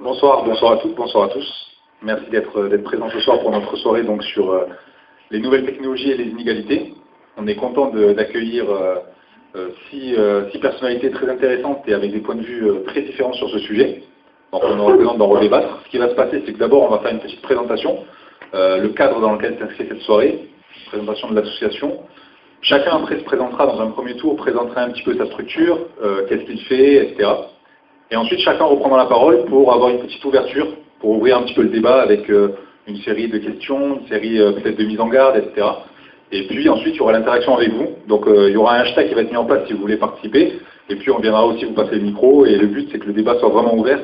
Bonsoir à toutes, bonsoir à tous. Merci d'être présents ce soir pour notre soirée donc, sur les nouvelles technologies et les inégalités. On est content d'accueillir six personnalités très intéressantes et avec des points de vue très différents sur ce sujet. Donc on aura l'occasion d'en redébattre. Ce qui va se passer, c'est que d'abord on va faire une petite présentation, le cadre dans lequel s'inscrit cette soirée, présentation de l'association. Chacun après se présentera dans un premier tour, présentera un petit peu sa structure, qu'est-ce qu'il fait, etc. Et ensuite, chacun reprendra la parole pour avoir une petite ouverture, pour ouvrir un petit peu le débat avec une série de questions, une série peut-être de mise en garde, etc. Et puis ensuite, il y aura l'interaction avec vous. Donc il y aura un hashtag qui va être mis en place si vous voulez participer. Et puis on viendra aussi vous passer le micro. Et le but, c'est que le débat soit vraiment ouvert.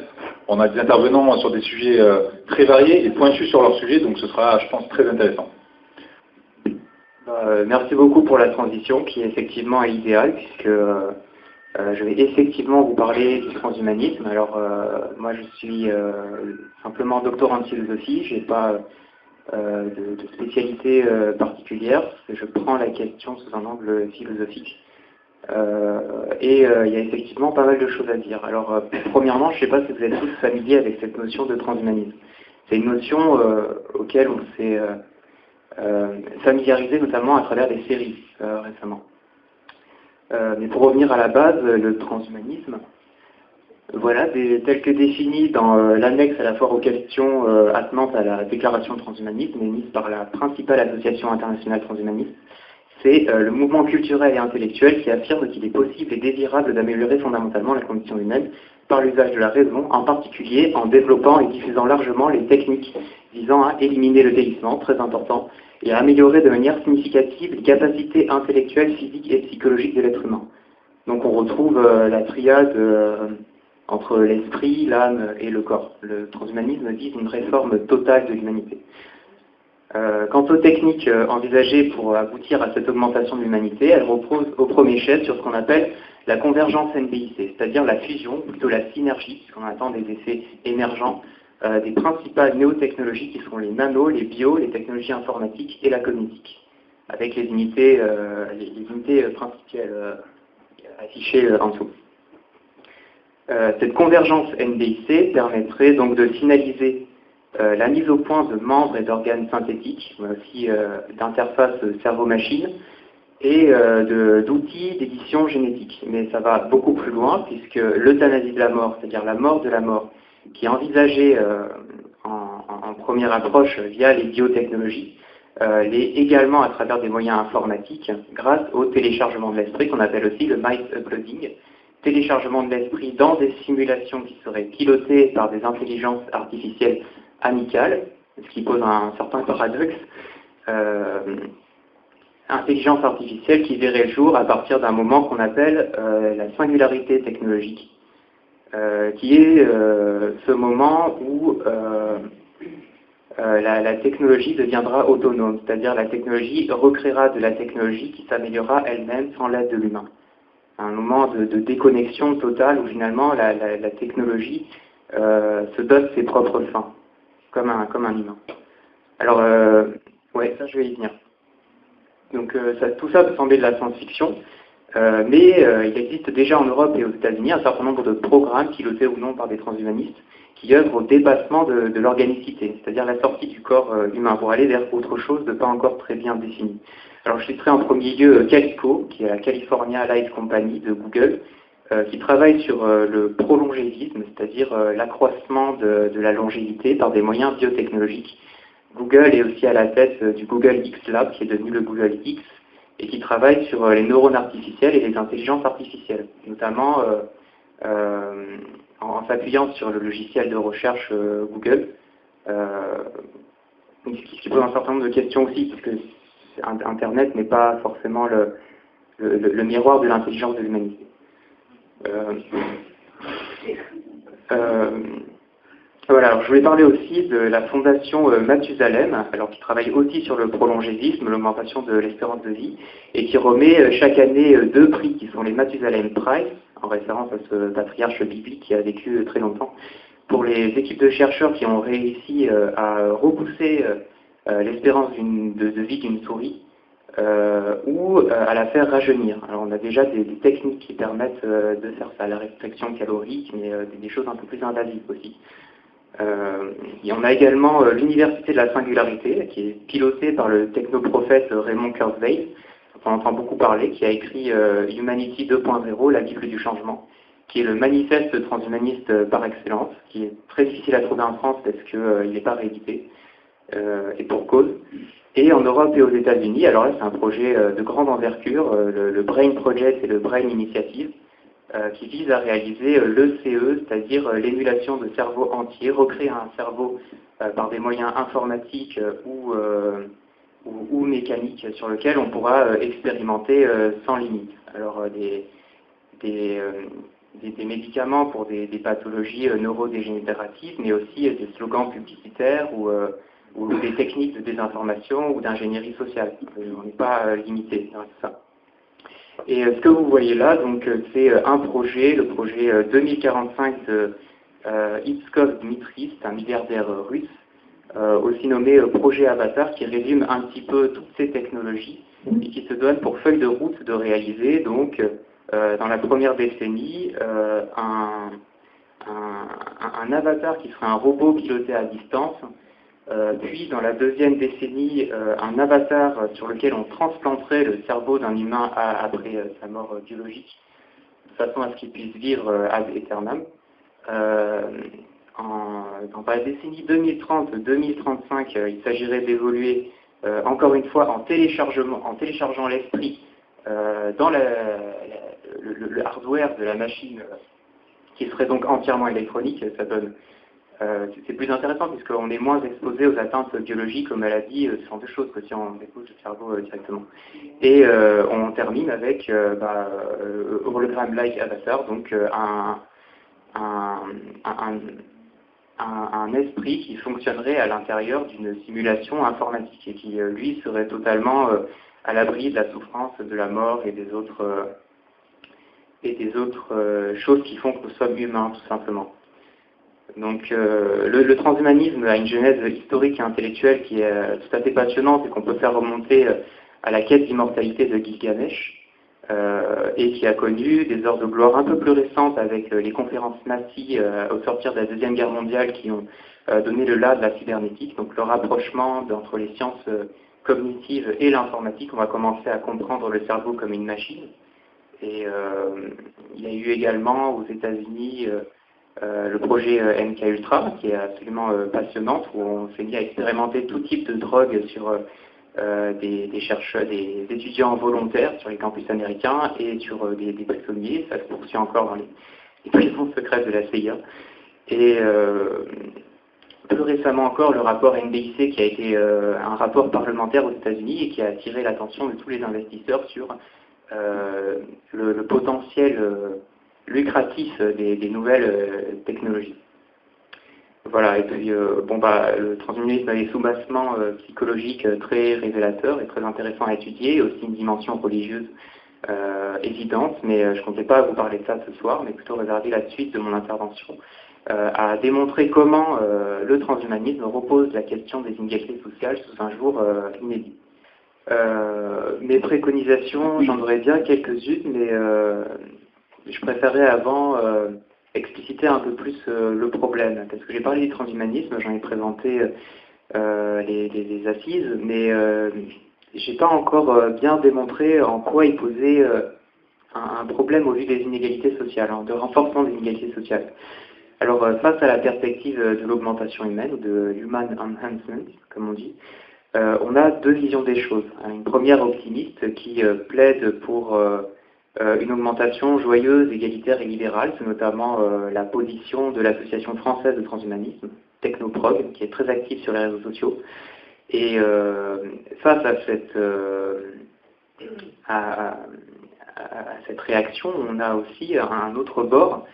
On a des intervenants sur des sujets très variés et pointus sur leur sujet. Donc ce sera, je pense, très intéressant. Merci beaucoup pour la transition qui effectivement est idéale puisque je vais effectivement vous parler du transhumanisme. Alors moi je suis simplement doctorant en philosophie, je n'ai pas de spécialité particulière, parce que je prends la question sous un angle philosophique. Il y a effectivement pas mal de choses à dire. Alors premièrement, je ne sais pas si vous êtes tous familiers avec cette notion de transhumanisme. C'est une notion auquel on s'est familiarisé notamment à travers des séries récemment. Mais pour revenir à la base, le transhumanisme, voilà, tel que défini dans l'annexe à la foire aux questions attenante à la déclaration de transhumanisme émise par la principale association internationale transhumaniste, c'est le mouvement culturel et intellectuel qui affirme qu'il est possible et désirable d'améliorer fondamentalement la condition humaine par l'usage de la raison, en particulier en développant et diffusant largement les techniques visant à éliminer le vieillissement, très important, et à améliorer de manière significative les capacités intellectuelles, physiques et psychologiques de l'être humain. Donc on retrouve la triade entre l'esprit, l'âme et le corps. Le transhumanisme vise une réforme totale de l'humanité. Quant aux techniques envisagées pour aboutir à cette augmentation de l'humanité, elles reposent au premier chef sur ce qu'on appelle la convergence NBIC, c'est-à-dire la fusion, plutôt la synergie, puisqu'on attend des effets émergents, des principales néotechnologies qui sont les nanos, les bio, les technologies informatiques et la cognitique, avec les unités principales affichées en dessous. Cette convergence NBIC permettrait donc de finaliser la mise au point de membres et d'organes synthétiques, mais aussi d'interfaces cerveau-machine, et d'outils d'édition génétique. Mais ça va beaucoup plus loin, puisque l'euthanasie de la mort, c'est-à-dire la mort de la mort, qui est envisagée en première approche via les biotechnologies, l'est également à travers des moyens informatiques, grâce au téléchargement de l'esprit, qu'on appelle aussi le mice uploading, téléchargement de l'esprit dans des simulations qui seraient pilotées par des intelligences artificielles amicales, ce qui pose un certain paradoxe. Intelligence artificielle qui verrait le jour à partir d'un moment qu'on appelle la singularité technologique, qui est ce moment où la technologie deviendra autonome, c'est-à-dire la technologie recréera de la technologie qui s'améliorera elle-même sans l'aide de l'humain. Un moment de déconnexion totale où finalement la technologie se donne ses propres fins, comme un humain. Alors, ouais, ça je vais y venir. Donc tout ça peut sembler de la science-fiction, mais il existe déjà en Europe et aux États-Unis un certain nombre de programmes pilotés ou non par des transhumanistes qui œuvrent au dépassement de l'organicité, c'est-à-dire la sortie du corps humain pour aller vers autre chose de pas encore très bien défini. Alors je citerai en premier lieu Calico, qui est la California Life Company de Google, qui travaille sur le prolongévisme, c'est-à-dire l'accroissement de la longévité par des moyens biotechnologiques. Google est aussi à la tête du Google X Lab, qui est devenu le Google X, et qui travaille sur les neurones artificiels et les intelligences artificielles, notamment en s'appuyant sur le logiciel de recherche Google, ce qui pose un certain nombre de questions aussi, parce que Internet n'est pas forcément le miroir de l'intelligence de l'humanité. Voilà, alors je voulais parler aussi de la fondation Mathusalem, alors qui travaille aussi sur le prolongévisme, l'augmentation de l'espérance de vie, et qui remet chaque année 2 prix qui sont les Mathusalem Prize, en référence à ce patriarche biblique qui a vécu très longtemps, pour les équipes de chercheurs qui ont réussi à repousser l'espérance de vie d'une souris, ou à la faire rajeunir. Alors on a déjà des techniques qui permettent de faire ça, la restriction calorique, mais des choses un peu plus invasives aussi. Et on a également l'Université de la Singularité, qui est pilotée par le technoprophète Raymond Kurzweil, dont on entend beaucoup parler, qui a écrit Humanity 2.0, la Bible du changement, qui est le manifeste transhumaniste par excellence, qui est très difficile à trouver en France parce qu'il n'est pas réédité, et pour cause. Et en Europe et aux États-Unis, alors là c'est un projet de grande envergure, le Brain Project et le Brain Initiative, qui vise à réaliser l'ECE, c'est-à-dire l'émulation de cerveau entier, recréer un cerveau par des moyens informatiques ou mécaniques sur lequel on pourra expérimenter sans limite. Alors des médicaments pour des pathologies neurodégénératives, mais aussi des slogans publicitaires ou des techniques de désinformation ou d'ingénierie sociale. On n'est pas limité dans tout ça. Et ce que vous voyez là, donc, c'est un projet, le projet 2045 de Itskov Dmitri, c'est un milliardaire russe, aussi nommé projet Avatar, qui résume un petit peu toutes ces technologies et qui se donne pour feuille de route de réaliser, donc, dans la première décennie, un avatar qui serait un robot piloté à distance, puis dans la deuxième décennie, un avatar sur lequel on transplanterait le cerveau d'un humain après sa mort biologique, de façon à ce qu'il puisse vivre ad aeternam. Dans la décennie 2030-2035, il s'agirait d'évoluer encore une fois en téléchargeant l'esprit dans le hardware de la machine qui serait donc entièrement électronique. Ça donne c'est plus intéressant puisqu'on est moins exposé aux atteintes biologiques, aux maladies, ce genre de choses que si on écoute le cerveau directement. Et on termine avec hologram-like avatar, donc un esprit qui fonctionnerait à l'intérieur d'une simulation informatique et qui, lui, serait totalement à l'abri de la souffrance, de la mort et des autres choses qui font que nous sommes humains, tout simplement. Donc le transhumanisme a une genèse historique et intellectuelle qui est tout à fait passionnante et qu'on peut faire remonter à la quête d'immortalité de Gilgamesh et qui a connu des heures de gloire un peu plus récentes avec les conférences Nazi au sortir de la Deuxième Guerre mondiale qui ont donné le là de la cybernétique, donc le rapprochement entre les sciences cognitives et l'informatique. On va commencer à comprendre le cerveau comme une machine. Et il y a eu également aux États-Unis le projet MK Ultra, qui est absolument passionnant, où on s'est mis à expérimenter tout type de drogue sur des étudiants volontaires sur les campus américains et sur des prisonniers. Ça se poursuit encore dans les prisons secrètes de la CIA. Et plus récemment encore, le rapport NBIC, qui a été un rapport parlementaire aux États-Unis et qui a attiré l'attention de tous les investisseurs sur le potentiel lucratif des nouvelles technologies. Voilà, et puis le transhumanisme a des sous-bassements psychologiques très révélateurs et très intéressants à étudier, et aussi une dimension religieuse évidente, mais je ne comptais pas vous parler de ça ce soir, mais plutôt réserver la suite de mon intervention à démontrer comment le transhumanisme repose la question des inégalités sociales sous un jour inédit. Mes préconisations, j'en aurais bien quelques-unes, mais je préférerais avant expliciter un peu plus le problème, parce que j'ai parlé du transhumanisme, j'en ai présenté les assises, mais j'ai pas encore bien démontré en quoi il posait un problème au vu des inégalités sociales, de renforcement des inégalités sociales. Alors face à la perspective de l'augmentation humaine, ou de human enhancement, comme on dit, on a deux visions des choses. Une première optimiste qui plaide pour une augmentation joyeuse, égalitaire et libérale. C'est notamment la position de l'Association française de transhumanisme, Technoprog, qui est très active sur les réseaux sociaux. Et face à cette réaction, on a aussi un autre bord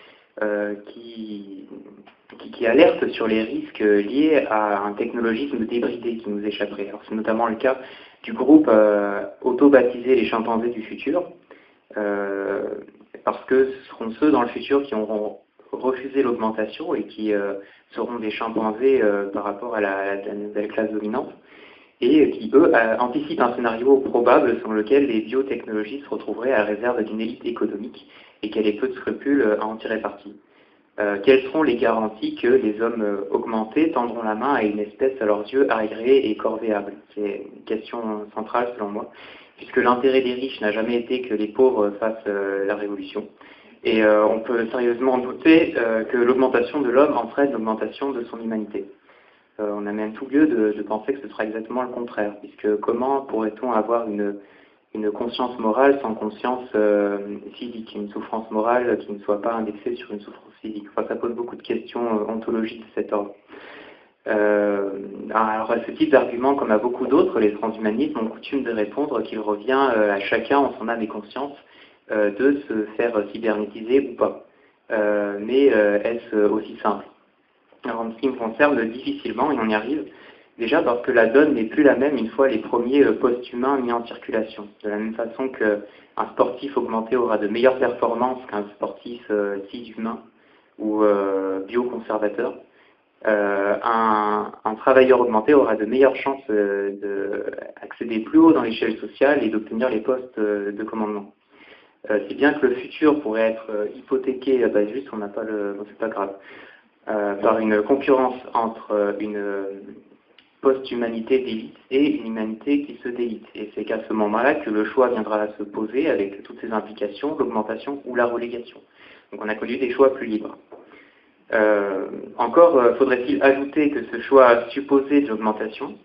qui alerte sur les risques liés à un technologisme débridé qui nous échapperait. C'est notamment le cas du groupe auto-baptisé les chimpanzés du futur, parce que ce seront ceux dans le futur qui auront refusé l'augmentation et qui seront des chimpanzés par rapport à la nouvelle classe dominante, et qui, eux, anticipent un scénario probable selon lequel les biotechnologies se retrouveraient à la réserve d'une élite économique et qu'elle ait peu de scrupules à en tirer parti. Quelles seront les garanties que les hommes augmentés tendront la main à une espèce à leurs yeux agréée et corvéable? C'est une question centrale selon moi, puisque l'intérêt des riches n'a jamais été que les pauvres fassent la révolution. Et on peut sérieusement douter que l'augmentation de l'homme entraîne l'augmentation de son humanité. On a même tout lieu de penser que ce sera exactement le contraire, puisque comment pourrait-on avoir une conscience morale sans conscience physique, une souffrance morale qui ne soit pas indexée sur une souffrance physique? Enfin, ça pose beaucoup de questions ontologiques de cet ordre. Alors à ce type d'argument, comme à beaucoup d'autres, les transhumanistes ont coutume de répondre qu'il revient à chacun en son âme et conscience de se faire cybernétiser ou pas. Mais est-ce aussi simple? Alors en ce qui me concerne, difficilement, et on y arrive, déjà parce que la donne n'est plus la même une fois les premiers post-humains mis en circulation. De la même façon qu'un sportif augmenté aura de meilleures performances qu'un sportif cis-humain ou bioconservateur, un travailleur augmenté aura de meilleures chances d'accéder plus haut dans l'échelle sociale et d'obtenir les postes de commandement. C'est bien que le futur pourrait être hypothéqué, juste on n'a pas bon, c'est pas grave, par une concurrence entre une post-humanité d'élite et une humanité qui se délite. Et c'est qu'à ce moment-là que le choix viendra à se poser avec toutes ses implications, l'augmentation ou la relégation. Donc on a connu des choix plus libres. Encore faudrait-il ajouter que ce choix supposé de l'augmentation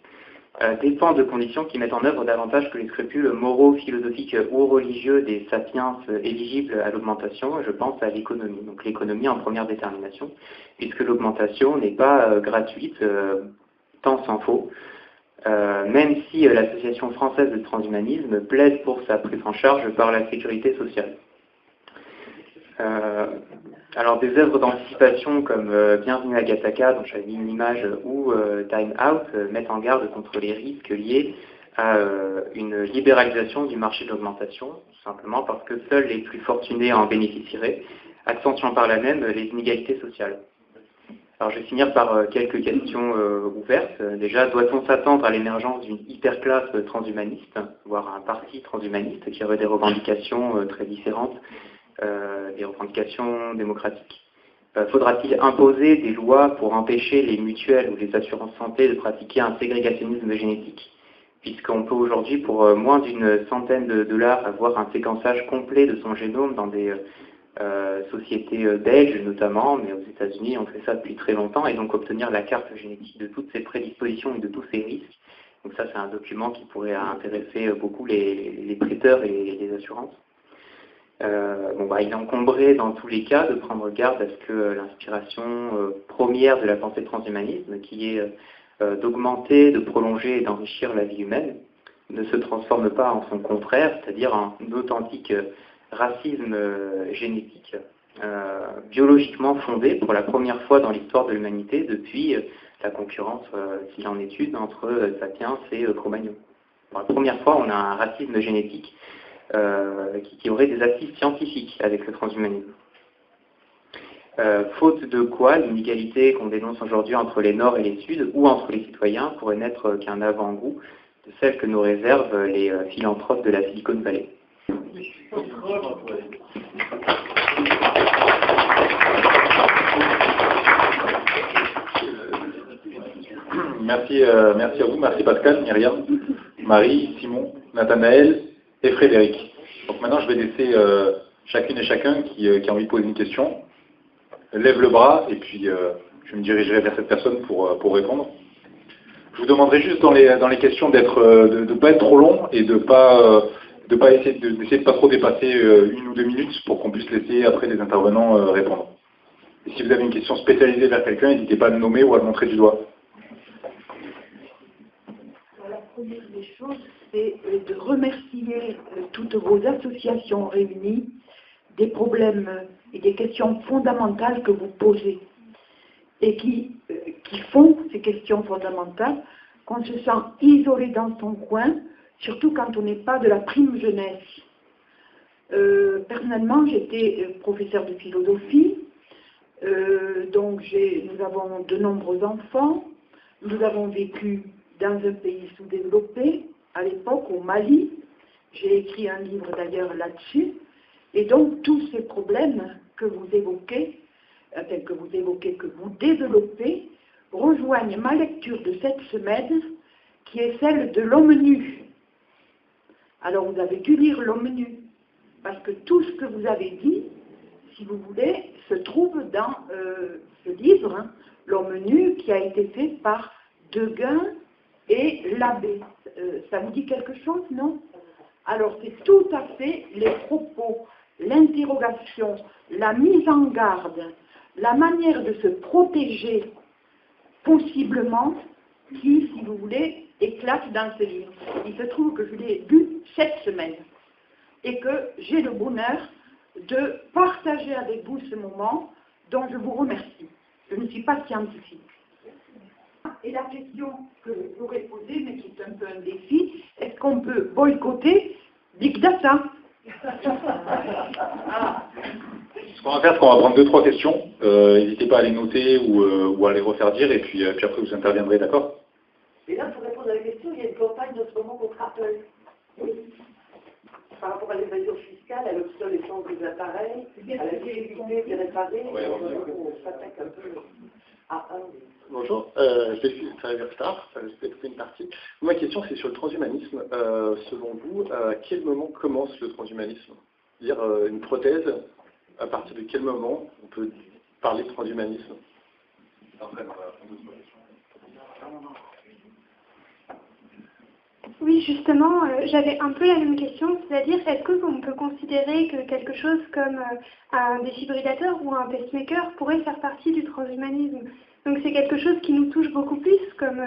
dépend de conditions qui mettent en œuvre davantage que les scrupules moraux, philosophiques ou religieux des sapiens éligibles à l'augmentation. Je pense à l'économie, donc l'économie en première détermination, puisque l'augmentation n'est pas gratuite, tant s'en faut, même si l'Association française de transhumanisme plaide pour sa prise en charge par la sécurité sociale. Alors des œuvres d'anticipation comme Bienvenue à Gattaca, dont j'avais mis une image, ou Time Out mettent en garde contre les risques liés à une libéralisation du marché de l'augmentation, tout simplement parce que seuls les plus fortunés en bénéficieraient, accentuant par là même les inégalités sociales. Alors je vais finir par quelques questions ouvertes. Déjà, doit-on s'attendre à l'émergence d'une hyperclasse transhumaniste, voire un parti transhumaniste qui aurait des revendications très différentes, des revendications démocratiques? Faudra-t-il imposer des lois pour empêcher les mutuelles ou les assurances santé de pratiquer un ségrégationnisme génétique, puisqu'on peut aujourd'hui pour moins d'une centaine de dollars avoir un séquençage complet de son génome dans des sociétés belges notamment, mais aux États-Unis on fait ça depuis très longtemps, et donc obtenir la carte génétique de toutes ces prédispositions et de tous ces risques. Donc ça c'est un document qui pourrait intéresser beaucoup les prêteurs et les assurances. Il est encombré dans tous les cas de prendre garde à ce que l'inspiration première de la pensée transhumanisme, qui est d'augmenter, de prolonger et d'enrichir la vie humaine, ne se transforme pas en son contraire, c'est-à-dire en un authentique racisme génétique, biologiquement fondé pour la première fois dans l'histoire de l'humanité depuis la concurrence, s'il en est une, entre Sapiens et Cro-Magnon. Pour la première fois, on a un racisme génétique qui aurait des actifs scientifiques avec le transhumanisme. Faute de quoi, l'inégalité qu'on dénonce aujourd'hui entre les Nord et les Sud, ou entre les citoyens, pourrait n'être qu'un avant-goût de celle que nous réservent les philanthropes de la Silicon Valley. Merci à vous, merci Pascal, Myriam, Marie, Simon, Nathanaël et Frédéric. Donc maintenant je vais laisser chacune et chacun qui a envie de poser une question, lève le bras et puis je me dirigerai vers cette personne pour répondre. Je vous demanderai juste dans les questions de ne pas être trop long et de pas essayer de pas trop dépasser 1 ou 2 minutes pour qu'on puisse laisser après les intervenants répondre. Et si vous avez une question spécialisée vers quelqu'un, n'hésitez pas à le nommer ou à le montrer du doigt. La première des choses, c'est de remercier toutes vos associations réunies des problèmes et des questions fondamentales que vous posez et qui font ces questions fondamentales qu'on se sent isolé dans son coin, surtout quand on n'est pas de la prime jeunesse. Personnellement, j'étais professeur de philosophie, donc nous avons de nombreux enfants, nous avons vécu dans un pays sous-développé, à l'époque au Mali, j'ai écrit un livre d'ailleurs là-dessus, et donc tous ces problèmes que vous évoquez tels que vous évoquez, que vous développez, rejoignent ma lecture de cette semaine, qui est celle de l'homme nu. Alors vous avez dû lire l'homme nu, parce que tout ce que vous avez dit, si vous voulez, se trouve dans ce livre, hein, L'homme nu, qui a été fait par Deguin et Labbé. Ça vous dit quelque chose, non? Alors c'est tout à fait les propos, l'interrogation, la mise en garde, la manière de se protéger possiblement qui, si vous voulez, éclate dans ce livre. Il se trouve que je l'ai lu cette semaine et que j'ai le bonheur de partager avec vous ce moment dont je vous remercie. Je ne suis pas scientifique. Et la question que je pourrais poser, mais qui est un peu un défi, est-ce qu'on peut boycotter Big Data? Ce qu'on va faire, c'est qu'on va prendre 2-3 questions. N'hésitez pas à les noter ou à les refaire dire, et puis après vous interviendrez, d'accord? Et là, pour répondre à la question, il y a une campagne en ce moment contre Apple. Oui. Par rapport à l'évasion fiscale, à l'obsolescence des appareils, à la difficulté de les réparer, on s'attaque un peu à un. Bonjour, je suis Thierry Star, je vais une partie. Ma question, c'est sur le transhumanisme. Selon vous, à quel moment commence le transhumanisme? Dire une prothèse, à partir de quel moment on peut parler de transhumanisme? Oui, justement, j'avais un peu la même question, c'est-à-dire, est-ce qu'on peut considérer que quelque chose comme un défibrillateur ou un pacemaker pourrait faire partie du transhumanisme? Donc c'est quelque chose qui nous touche beaucoup plus, comme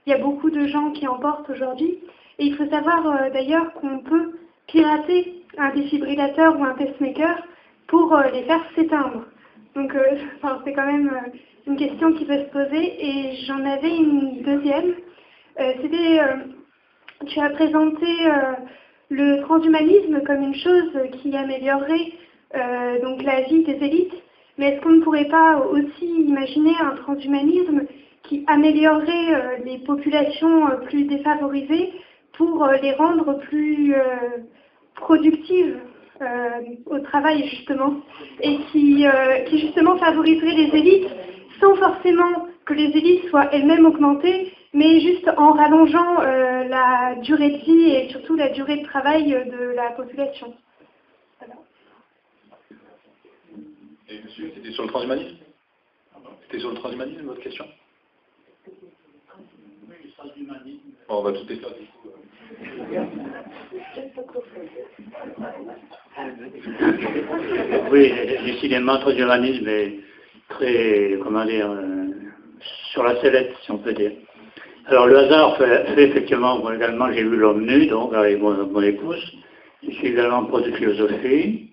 il y a beaucoup de gens qui en portent aujourd'hui. Et il faut savoir d'ailleurs qu'on peut pirater un défibrillateur ou un pacemaker pour les faire s'éteindre. Donc c'est quand même une question qui peut se poser. Et j'en avais une deuxième. C'était... Tu as présenté le transhumanisme comme une chose qui améliorerait donc la vie des élites, mais est-ce qu'on ne pourrait pas aussi imaginer un transhumanisme qui améliorerait les populations plus défavorisées pour les rendre plus productives au travail justement, et qui justement favoriserait les élites sans forcément que les élites soient elles-mêmes augmentées, mais juste en rallongeant la durée de vie et surtout la durée de travail de la population. Voilà. Et monsieur, c'était sur le transhumanisme? C'était sur le transhumanisme, votre question? Oui, le transhumanisme. Bon, on va tout faire du coup. Oui, décidément, le transhumanisme est très, comment dire, sur la sellette, si on peut dire. Alors le hasard fait effectivement, moi également j'ai vu l'homme nu, donc avec mon épouse. Je suis également prof de philosophie.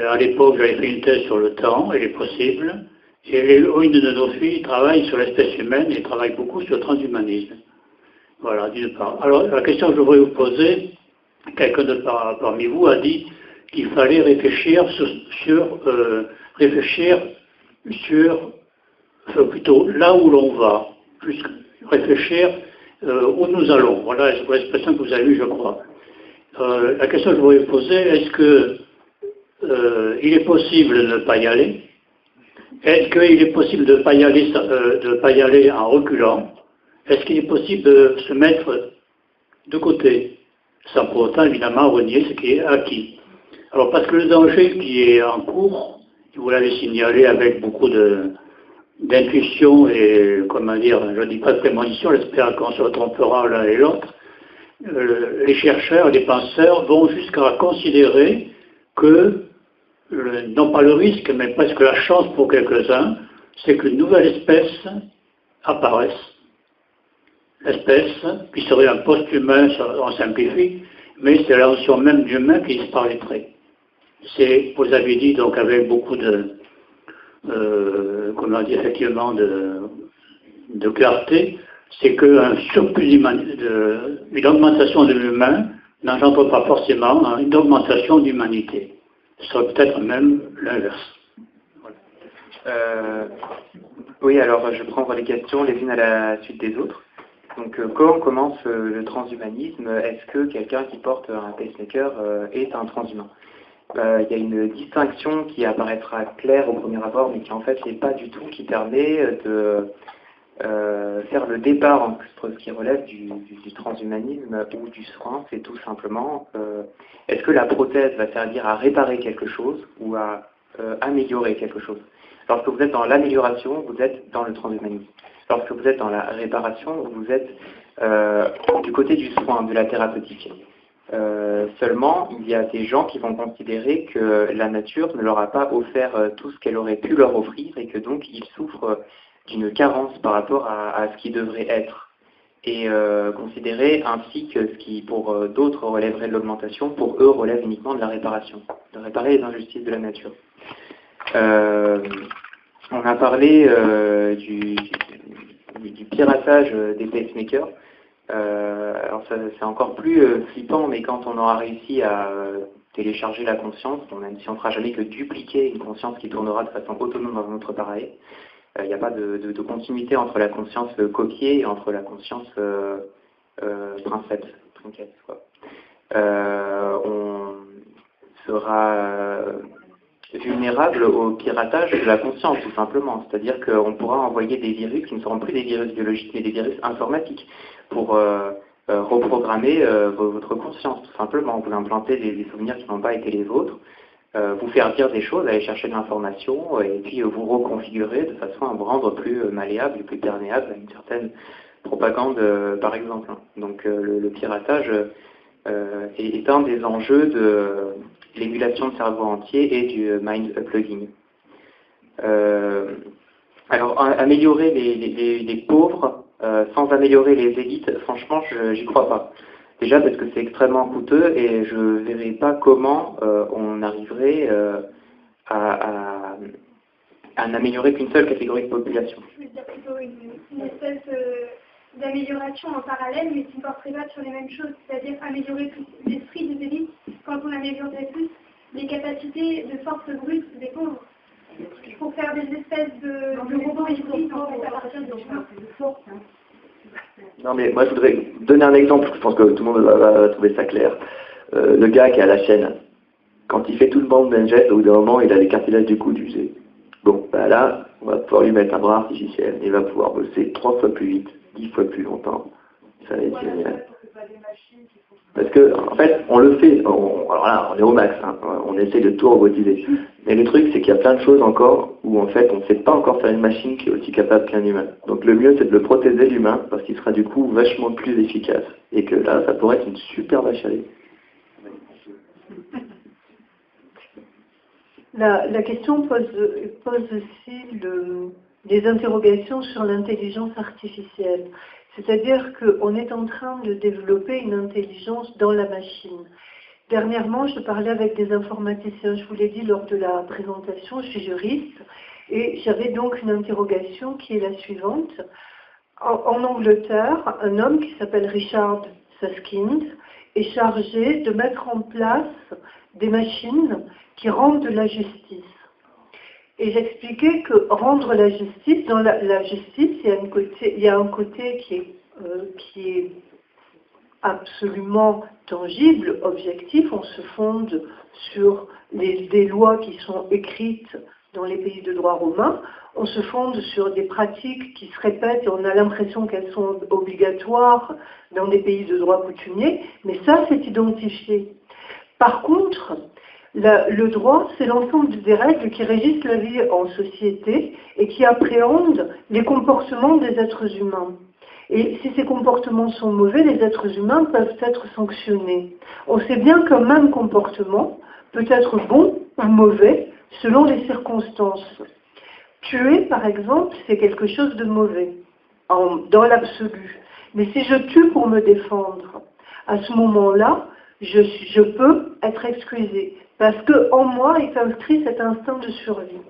À l'époque, j'avais fait une thèse sur le temps et les possibles. Et une de nos filles travaille sur l'espèce humaine et travaille beaucoup sur le transhumanisme. Voilà, d'une part. Alors la question que je voudrais vous poser, quelqu'un de parmi vous a dit qu'il fallait réfléchir plutôt là où l'on va, plus réfléchir où nous allons. Voilà l'expression que vous avez eue, je crois. La question que je voudrais vous poser, est-ce que il est possible de ne pas y aller? Est-ce qu'il est possible de ne pas y aller en reculant? Est-ce qu'il est possible de se mettre de côté, sans pour autant évidemment renier ce qui est acquis? Alors parce que le danger qui est en cours, vous l'avez signalé avec beaucoup d'intuition et, comment dire, je ne dis pas de prémonition, j'espère qu'on se trompera l'un et l'autre, les chercheurs, les penseurs vont jusqu'à considérer que, non pas le risque, mais presque la chance pour quelques-uns, c'est qu'une nouvelle espèce apparaisse. L'espèce qui serait un post-humain, on simplifie, mais c'est la notion même d'humain qui disparaîtrait. C'est, vous avez dit, donc avec beaucoup de, comment dire, effectivement, de clarté, c'est qu'un surplus une augmentation de l'humain n'engendre pas forcément une augmentation d'humanité. Ce serait peut-être même l'inverse. Voilà. Oui, alors je prends les questions les unes à la suite des autres. Donc quand commence le transhumanisme? Est-ce que quelqu'un qui porte un pacemaker est un transhumain? il y a une distinction qui apparaîtra claire au premier abord, mais qui en fait n'est pas du tout, qui permet de faire le départ entre ce qui relève du transhumanisme ou du soin. C'est tout simplement, est-ce que la prothèse va servir à réparer quelque chose ou à améliorer quelque chose? Lorsque vous êtes dans l'amélioration, vous êtes dans le transhumanisme. Lorsque vous êtes dans la réparation, vous êtes du côté du soin, de la thérapeutique. Seulement, il y a des gens qui vont considérer que la nature ne leur a pas offert tout ce qu'elle aurait pu leur offrir et que donc ils souffrent d'une carence par rapport à ce qui devrait être. Et considérer ainsi que ce qui pour d'autres relèverait de l'augmentation, pour eux relève uniquement de la réparation, de réparer les injustices de la nature. On a parlé du piratage des pacemakers. Alors c'est encore plus flippant, mais quand on aura réussi à télécharger la conscience, même si on ne fera jamais que dupliquer une conscience qui tournera de façon autonome dans un autre appareil, il n'y a pas de continuité entre la conscience copiée et entre la conscience trinquette, quoi. On sera vulnérable au piratage de la conscience, tout simplement. C'est-à-dire qu'on pourra envoyer des virus qui ne seront plus des virus biologiques, mais des virus informatiques pour reprogrammer votre conscience, tout simplement. Vous implanter des souvenirs qui n'ont pas été les vôtres, vous faire dire des choses, aller chercher de l'information, et puis vous reconfigurer de façon à vous rendre plus malléable et plus perméable à une certaine propagande, par exemple. Donc le piratage est un des enjeux de l'émulation de cerveau entier et du mind uploading. Alors, améliorer les pauvres sans améliorer les élites, franchement, j'y crois pas. Déjà parce que c'est extrêmement coûteux et je ne verrai pas comment on arriverait à n'améliorer qu'une seule catégorie de population. Je veux dire plutôt une espèce d'amélioration en parallèle, mais qui ne porterait pas sur les mêmes choses, c'est-à-dire améliorer plus l'esprit des élites quand on améliorerait plus les capacités de force brute des pauvres. Pour faire des espèces de robots hybrides en fait, à partir des humains. Non mais moi je voudrais donner un exemple, je pense que tout le monde va trouver ça clair. Le gars qui est à la chaîne, quand il fait tout le band geste, au bout d'un moment il a les cartilages du coude usés. Bon, bah là, on va pouvoir lui mettre un bras artificiel, il va pouvoir bosser 3 fois plus vite, 10 fois plus longtemps. Ça va être génial. Parce que, en fait, on le fait, alors là, on est au max, hein, on essaie de tout robotiser. Mais le truc, c'est qu'il y a plein de choses encore où, en fait, on ne sait pas encore faire une machine qui est aussi capable qu'un humain. Donc le mieux, c'est de le protéger, l'humain, parce qu'il sera du coup vachement plus efficace. Et que là, ça pourrait être une super vache à lait. La question pose aussi des interrogations sur l'intelligence artificielle. C'est-à-dire qu'on est en train de développer une intelligence dans la machine. Dernièrement, je parlais avec des informaticiens, je vous l'ai dit lors de la présentation, je suis juriste, et j'avais donc une interrogation qui est la suivante. En Angleterre, un homme qui s'appelle Richard Susskind est chargé de mettre en place des machines qui rendent la justice. Et j'expliquais que rendre la justice, dans la justice, il y a un côté qui est absolument tangible, objectif. On se fonde sur des lois qui sont écrites dans les pays de droit romain. On se fonde sur des pratiques qui se répètent et on a l'impression qu'elles sont obligatoires dans des pays de droit coutumier. Mais ça, c'est identifié. Par contre, le droit, c'est l'ensemble des règles qui régissent la vie en société et qui appréhendent les comportements des êtres humains. Et si ces comportements sont mauvais, les êtres humains peuvent être sanctionnés. On sait bien qu'un même comportement peut être bon ou mauvais selon les circonstances. Tuer, par exemple, c'est quelque chose de mauvais, dans l'absolu. Mais si je tue pour me défendre, à ce moment-là, je peux être excusée. Parce qu'en moi est inscrit cet instinct de survie.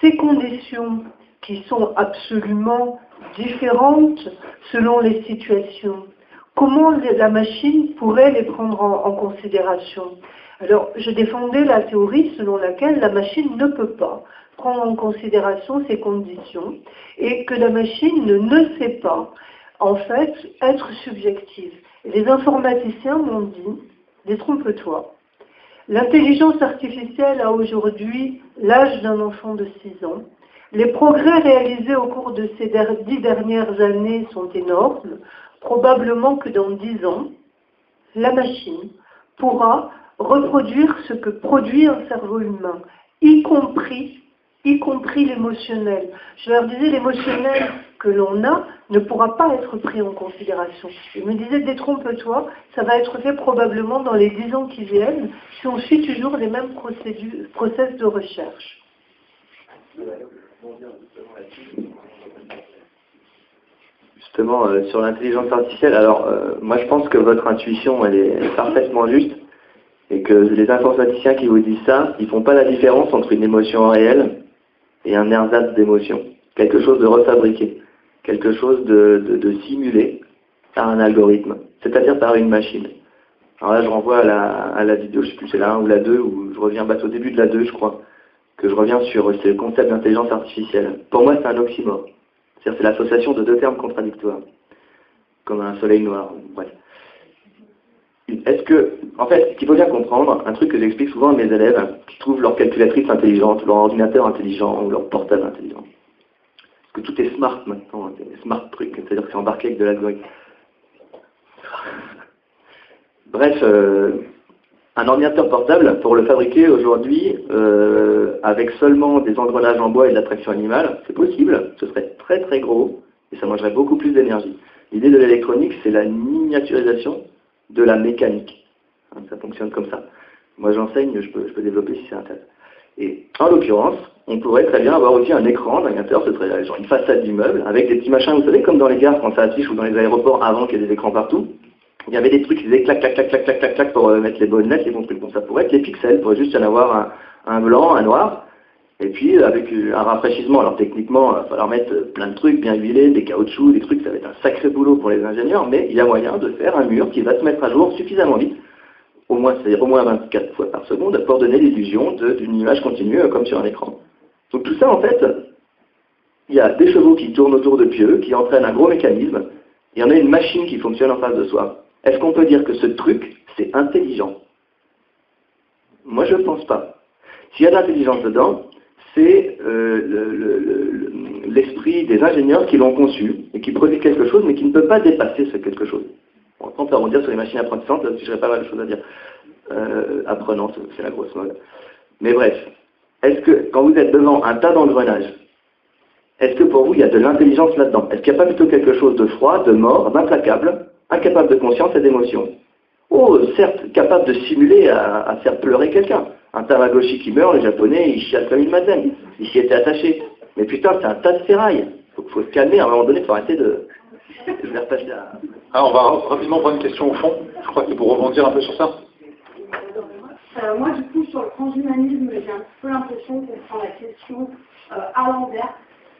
Ces conditions qui sont absolument différentes selon les situations, comment la machine pourrait les prendre en considération? Alors, je défendais la théorie selon laquelle la machine ne peut pas prendre en considération ces conditions et que la machine ne sait pas, en fait, être subjective. Et les informaticiens m'ont dit, détrompe-toi. L'intelligence artificielle a aujourd'hui l'âge d'un enfant de 6 ans. Les progrès réalisés au cours de ces 10 dernières années sont énormes. Probablement que dans 10 ans, la machine pourra reproduire ce que produit un cerveau humain, y compris l'émotionnel. Je leur disais, l'émotionnel que l'on a ne pourra pas être pris en considération. Je me disais, détrompe-toi, ça va être fait probablement dans les 10 ans qui viennent, si on suit toujours les mêmes process de recherche. Justement, sur l'intelligence artificielle, alors moi je pense que votre intuition elle est parfaitement juste et que les informaticiens qui vous disent ça, ils font pas la différence entre une émotion réelle et un ersatz d'émotion, quelque chose de refabriqué, quelque chose de simulé par un algorithme, c'est-à-dire par une machine. Alors là je renvoie à la vidéo, je sais plus c'est la 1 ou la 2, où je reviens au début de la 2 je crois, que je reviens sur ce concept d'intelligence artificielle. Pour moi c'est un oxymore. C'est l'association de 2 termes contradictoires, comme un soleil noir, bref. Est-ce que, en fait, ce qu'il faut bien comprendre, un truc que j'explique souvent à mes élèves, qui trouvent leur calculatrice intelligente, leur ordinateur intelligent, ou leur portable intelligent, parce que tout est smart maintenant, des smart trucs, c'est-à-dire que c'est embarqué avec de l'algorithme. Bref, un ordinateur portable, pour le fabriquer aujourd'hui, avec seulement des engrenages en bois et de la traction animale, c'est possible, ce serait très très gros, et ça mangerait beaucoup plus d'énergie. L'idée de l'électronique, c'est la miniaturisation de la mécanique. Ça fonctionne comme ça. Moi j'enseigne, je peux développer si c'est intéressant. Et en l'occurrence, on pourrait très bien avoir aussi un écran d'ordinateur, ce serait genre une façade d'immeuble, avec des petits machins, vous savez, comme dans les gares quand ça affiche ou dans les aéroports avant qu'il y ait des écrans partout. Il y avait des trucs qui faisaient clac, clac, clac, clac, clac, clac, clac pour mettre les bonnes lettres, les bons trucs. Donc ça pourrait être les pixels, il pourrait juste y en avoir un blanc, un noir, et puis avec un rafraîchissement. Alors techniquement, il va falloir mettre plein de trucs bien huilés, des caoutchoucs, des trucs, ça va être un sacré boulot pour les ingénieurs, mais il y a moyen de faire un mur qui va se mettre à jour suffisamment vite, c'est-à-dire au moins 24 fois par seconde, pour donner l'illusion d'une image continue comme sur un écran. Donc tout ça, en fait, il y a des chevaux qui tournent autour de pieux, qui entraînent un gros mécanisme, il y en a une machine qui fonctionne en face de soi. Est-ce qu'on peut dire que ce truc, c'est intelligent? Moi, je ne pense pas. S'il y a de l'intelligence dedans, c'est l'esprit des ingénieurs qui l'ont conçu et qui produit quelque chose, mais qui ne peut pas dépasser ce quelque chose. Bon, on peut rebondir sur les machines apprenantes, là-dessus j'aurais pas mal de choses à dire. Apprenantes, c'est la grosse mode. Mais bref, est-ce que, quand vous êtes devant un tas d'engrenages, est-ce que pour vous, il y a de l'intelligence là-dedans? Est-ce qu'il n'y a pas plutôt quelque chose de froid, de mort, d'implacable, incapable de conscience et d'émotion? Oh, certes, capable de simuler à faire pleurer quelqu'un. Un Tamagotchi qui meurt, les Japonais, ils chialent comme une madeleine. Ils s'y étaient attachés. Mais putain, c'est un tas de ferraille. Faut se calmer, à un moment donné, il faut arrêter de... Je vais repasser à... On va rapidement prendre une question au fond. Je crois que c'est pour rebondir un peu sur ça. Moi, du coup, sur le transhumanisme, j'ai un peu l'impression qu'on prend la question à l'envers.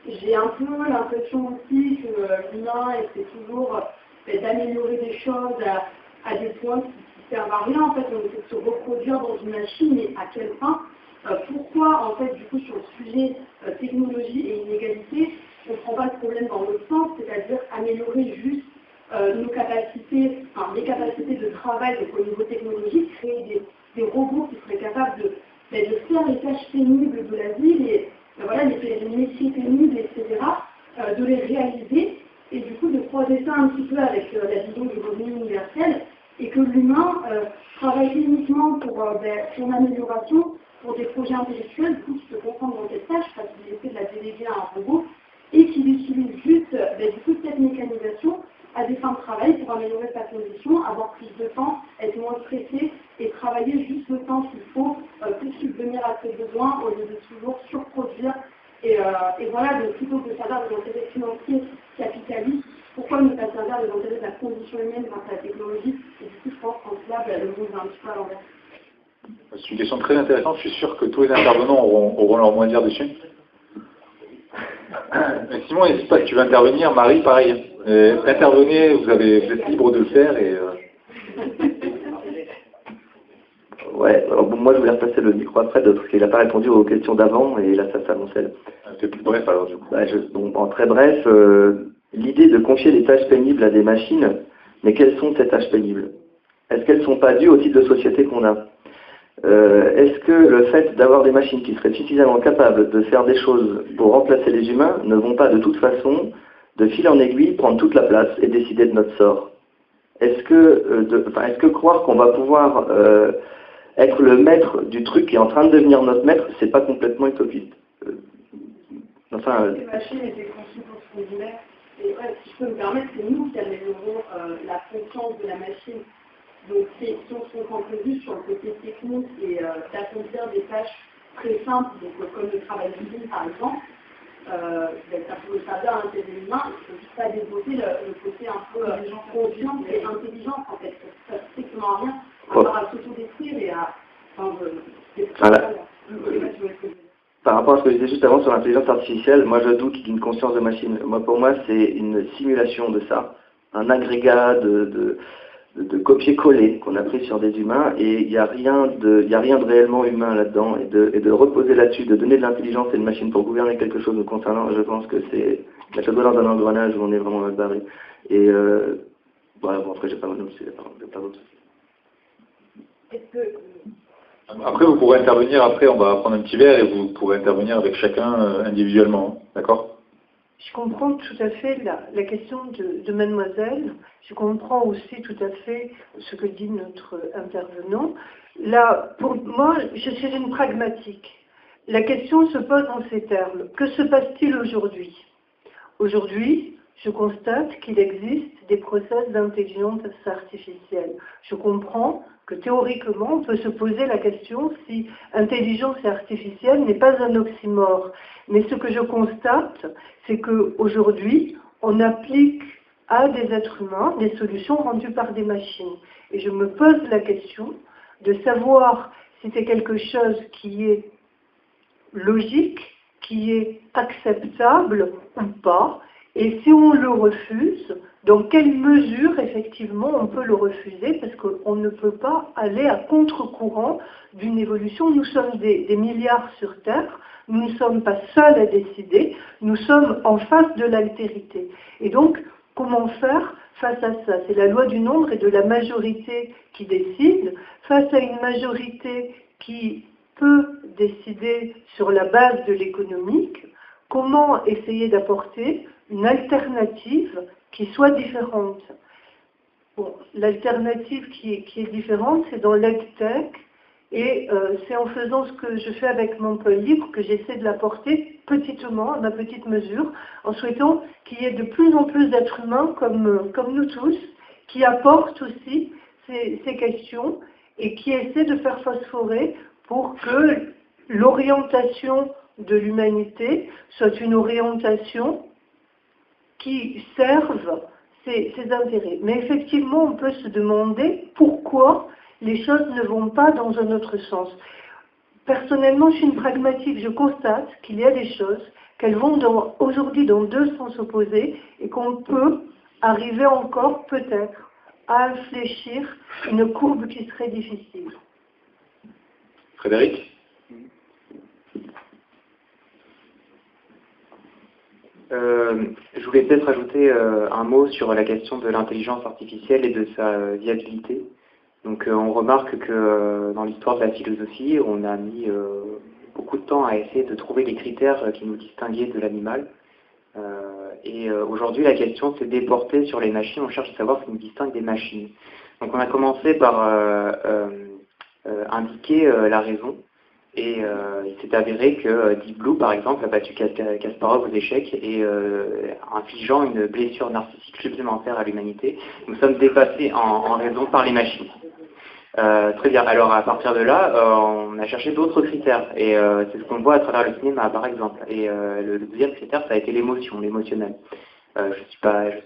J'ai un peu l'impression aussi que l'humain essaie toujours d'améliorer des choses à des points qui ne servent à rien. En fait, on essaie de se reproduire dans une machine, mais à quelle fin? Pourquoi, en fait, du coup, sur le sujet technologie et inégalité, on ne prend pas le problème dans l'autre sens, c'est-à-dire améliorer juste nos capacités, enfin, les capacités de travail donc, au niveau technologique, créer des robots qui seraient capables de faire les tâches pénibles de la ville et voilà, les métiers pénibles, etc., de les réaliser et du coup de croiser ça un petit peu avec la vision du revenu universel et que l'humain travaille uniquement pour son amélioration, pour des projets intellectuels, du coup qui se concentre dans cette tâche parce qu'il essaie de la déléguer à un robot et qu'il utilise juste du coup cette mécanisation à des fins de travail pour améliorer sa condition, avoir plus de temps, être moins stressé et travailler juste le temps qu'il faut pour subvenir à ses besoins au lieu de toujours surproduire. Et voilà, donc plutôt que de servir des intérêts financiers capitalistes, pourquoi ne pas servir des intérêts de la condition humaine grâce à la technologie? Et du coup, je pense qu'en cela, le monde va un petit peu à l'envers. C'est une question très intéressante. Je suis sûr que tous les intervenants auront leur mot à dire dessus. Simon, n'hésite pas, si tu veux intervenir. Marie, pareil. Intervenez, vous êtes libre de le faire. Ouais, alors bon, moi je voulais repasser le micro après, parce qu'il n'a pas répondu aux questions d'avant, et là ça s'amoncelle. C'est plus bref alors du coup. Donc, en très bref, l'idée de confier les tâches pénibles à des machines, mais quelles sont ces tâches pénibles? Est-ce qu'elles ne sont pas dues au type de société qu'on a? Est-ce que le fait d'avoir des machines qui seraient suffisamment capables de faire des choses pour remplacer les humains ne vont pas de toute façon, de fil en aiguille, prendre toute la place et décider de notre sort? Est-ce que croire qu'on va pouvoir être le maître du truc qui est en train de devenir notre maître, c'est pas complètement utopiste? Les machines étaient conçues pour ce qu'on voulait. Et ouais, si je peux me permettre, c'est nous qui améliorons la conscience de la machine. Donc si on se concentre juste sur le côté technique et d'accomplir des tâches très simples, donc, comme le travail d'usine par exemple, ça peut servir à l'intérêt humain, il ne faut juste pas développer le côté un peu conscient et intelligent en fait. Ça ne sert strictement à rien, à part à s'autodétruire et à... Par rapport à ce que je disais juste avant sur l'intelligence artificielle, moi je doute d'une conscience de machine. Pour moi, c'est une simulation de ça, un agrégat de copier-coller qu'on a pris sur des humains, et il n'y a rien de réellement humain là-dedans, et de reposer là-dessus, de donner de l'intelligence à une machine pour gouverner quelque chose nous concernant, je pense que c'est mettre le doigt dans un engrenage où on est vraiment mal barré. Et voilà, bon, après j'ai pas d'autres soucis. Est-ce que... Après, vous pourrez intervenir, après on va prendre un petit verre et vous pourrez intervenir avec chacun individuellement, d'accord? Je comprends tout à fait la question de mademoiselle. Je comprends aussi tout à fait ce que dit notre intervenant. Là, pour moi, je suis une pragmatique. La question se pose en ces termes. Que se passe-t-il aujourd'hui? Aujourd'hui, je constate qu'il existe des process d'intelligence artificielle. Je comprends que théoriquement, on peut se poser la question si intelligence artificielle n'est pas un oxymore. Mais ce que je constate, c'est qu'aujourd'hui, on applique à des êtres humains des solutions rendues par des machines. Et je me pose la question de savoir si c'est quelque chose qui est logique, qui est acceptable ou pas, et si on le refuse, dans quelle mesure effectivement on peut le refuser, parce qu'on ne peut pas aller à contre-courant d'une évolution. Nous sommes des milliards sur Terre, nous ne sommes pas seuls à décider, nous sommes en face de l'altérité. Et donc, comment faire face à ça? C'est la loi du nombre et de la majorité qui décide, face à une majorité qui peut décider sur la base de l'économique. Comment essayer d'apporter une alternative qui soit différente? Bon, l'alternative qui est différente, c'est dans l'EdTech, et c'est en faisant ce que je fais avec mon pôle libre que j'essaie de l'apporter petitement, à ma petite mesure, en souhaitant qu'il y ait de plus en plus d'êtres humains comme nous tous, qui apportent aussi ces questions et qui essaient de faire phosphorer pour que l'orientation de l'humanité soit une orientation qui serve ses intérêts. Mais effectivement, on peut se demander pourquoi les choses ne vont pas dans un autre sens. Personnellement, je suis une pragmatique, je constate qu'il y a des choses, qu'elles vont aujourd'hui dans deux sens opposés, et qu'on peut arriver encore peut-être à infléchir une courbe qui serait difficile. Frédéric? Je voulais peut-être ajouter un mot sur la question de l'intelligence artificielle et de sa viabilité. Donc on remarque que dans l'histoire de la philosophie, on a mis beaucoup de temps à essayer de trouver des critères qui nous distinguaient de l'animal. Et aujourd'hui, la question s'est déportée sur les machines. On cherche à savoir ce qui nous distingue des machines. Donc on a commencé par indiquer la raison. Et il s'est avéré que Deep Blue, par exemple, a battu Kasparov aux échecs et infligeant une blessure narcissique supplémentaire à l'humanité. Nous sommes dépassés en raison par les machines. Très bien. Alors à partir de là, on a cherché d'autres critères. Et c'est ce qu'on voit à travers le cinéma, par exemple. Et le deuxième critère, ça a été l'émotion, l'émotionnel. Je ne sais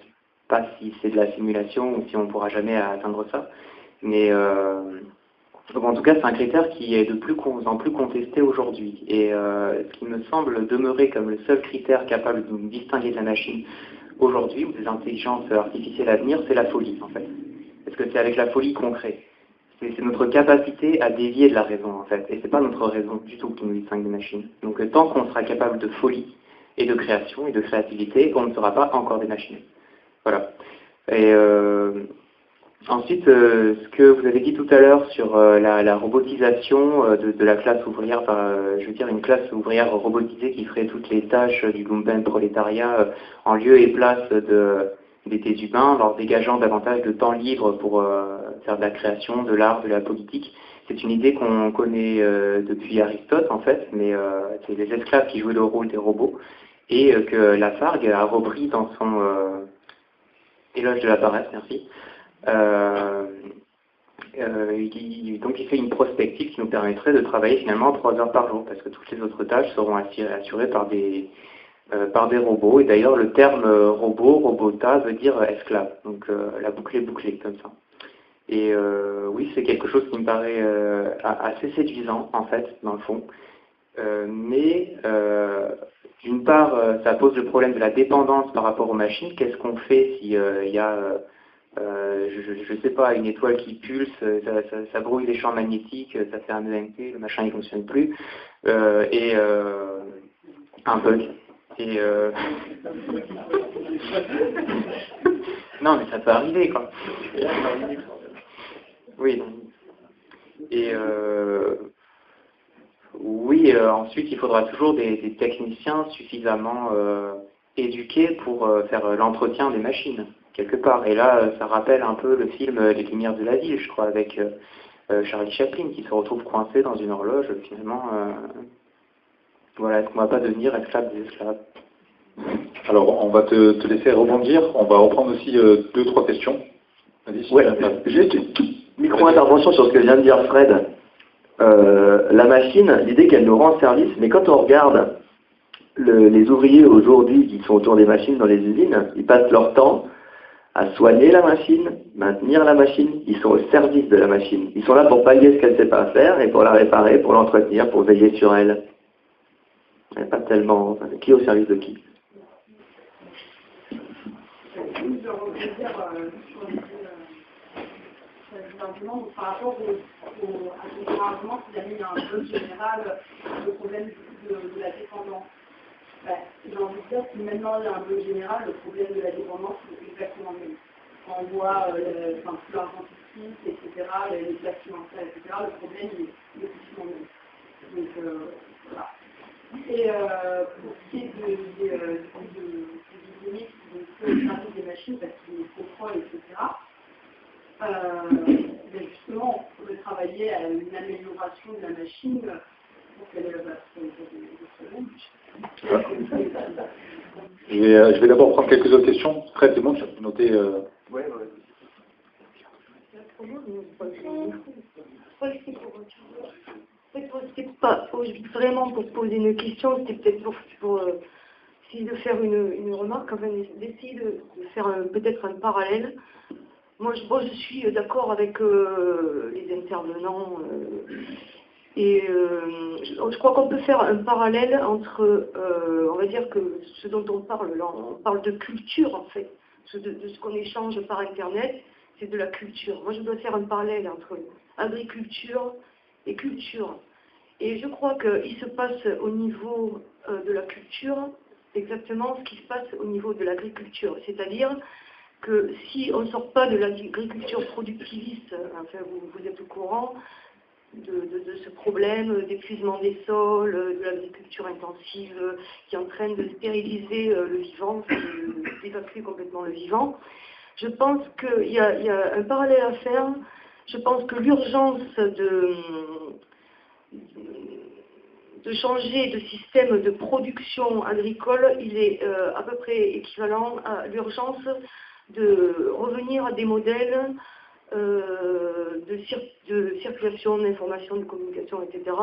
pas si c'est de la simulation ou si on ne pourra jamais atteindre ça. Mais... donc en tout cas, c'est un critère qui est de plus en plus contesté aujourd'hui. Et ce qui me semble demeurer comme le seul critère capable de nous distinguer de la machine aujourd'hui, ou des intelligences artificielles à venir, c'est la folie, en fait. Parce que c'est avec la folie qu'on crée. C'est notre capacité à dévier de la raison, en fait. Et c'est pas notre raison du tout qui nous distingue des machines. Donc tant qu'on sera capable de folie et de création et de créativité, on ne sera pas encore des machines. Voilà. Et Ensuite, ce que vous avez dit tout à l'heure sur la robotisation de la classe ouvrière, je veux dire une classe ouvrière robotisée qui ferait toutes les tâches du lumpenprolétariat en lieu et place des humains, leur dégageant davantage de temps libre pour faire de la création, de l'art, de la politique. C'est une idée qu'on connaît depuis Aristote en fait, mais c'est les esclaves qui jouaient le rôle des robots et que Lafargue a repris dans son éloge de la paresse, merci. Donc il fait une prospective qui nous permettrait de travailler finalement 3 heures par jour, parce que toutes les autres tâches seront assurées par des robots. Et d'ailleurs le terme robota veut dire esclave, donc la boucle est bouclée comme ça. Et oui, c'est quelque chose qui me paraît assez séduisant en fait, dans le fond. Mais d'une part, ça pose le problème de la dépendance par rapport aux machines. Qu'est-ce qu'on fait s'il y a je sais pas, une étoile qui pulse, ça brouille les champs magnétiques, ça fait un EMP, le machin il fonctionne plus, et un bug. Et non mais ça peut arriver quoi. Oui. Et oui, ensuite il faudra toujours des techniciens suffisamment éduqués pour faire l'entretien des machines, quelque part. Et là, ça rappelle un peu le film Les Lumières de la Ville, je crois, avec Charlie Chaplin, qui se retrouve coincé dans une horloge, finalement. Voilà, est-ce qu'on ne va pas devenir esclave des esclaves? Alors, on va te laisser rebondir. On va reprendre aussi 2-3 questions. Vas-y, ouais, juste une micro-intervention sur ce que vient de dire Fred. La machine, l'idée qu'elle nous rend service, mais quand on regarde les ouvriers aujourd'hui qui sont autour des machines dans les usines, ils passent leur temps à soigner la machine, maintenir la machine, ils sont au service de la machine. Ils sont là pour pallier ce qu'elle ne sait pas faire et pour la réparer, pour l'entretenir, pour veiller sur elle. Il n'y a pas tellement... Enfin, qui est au service de qui? Par rapport à ton argument, si jamais il y a un bug général, le problème de la dépendance. J'ai envie de dire que maintenant il y a un bug général, le problème de la dépendance c'est exactement le même. On voit tout l'argent qui quitte, etc., les places financières, etc., le problème est effectivement le même. Donc voilà. Et pour ce qui est des limites qui vont servir des machines parce qu'il est trop froid, etc., mais justement, on pourrait travailler à une amélioration de la machine pour qu'elle ait Je vais d'abord prendre quelques autres questions. Fred, c'est bon, tu as pu noter Ouais. C'était pas vraiment pour poser une question, c'était peut-être pour essayer de faire une remarque, enfin d'essayer de faire peut-être un parallèle. Moi, je suis d'accord avec les intervenants et je crois qu'on peut faire un parallèle entre, on va dire que ce dont on parle là, on parle de culture en fait, de ce qu'on échange par Internet, c'est de la culture. Moi, je dois faire un parallèle entre agriculture et culture. Et je crois qu'il se passe au niveau de la culture exactement ce qui se passe au niveau de l'agriculture, c'est-à-dire que si on ne sort pas de l'agriculture productiviste, enfin vous êtes au courant de ce problème d'épuisement des sols, de l'agriculture intensive qui entraîne de stériliser le vivant, d'évacuer complètement le vivant. Je pense qu'il y a un parallèle à faire. Je pense que l'urgence de changer de système de production agricole, il est à peu près équivalent à l'urgence de revenir à des modèles de circulation d'informations, de communication, etc.,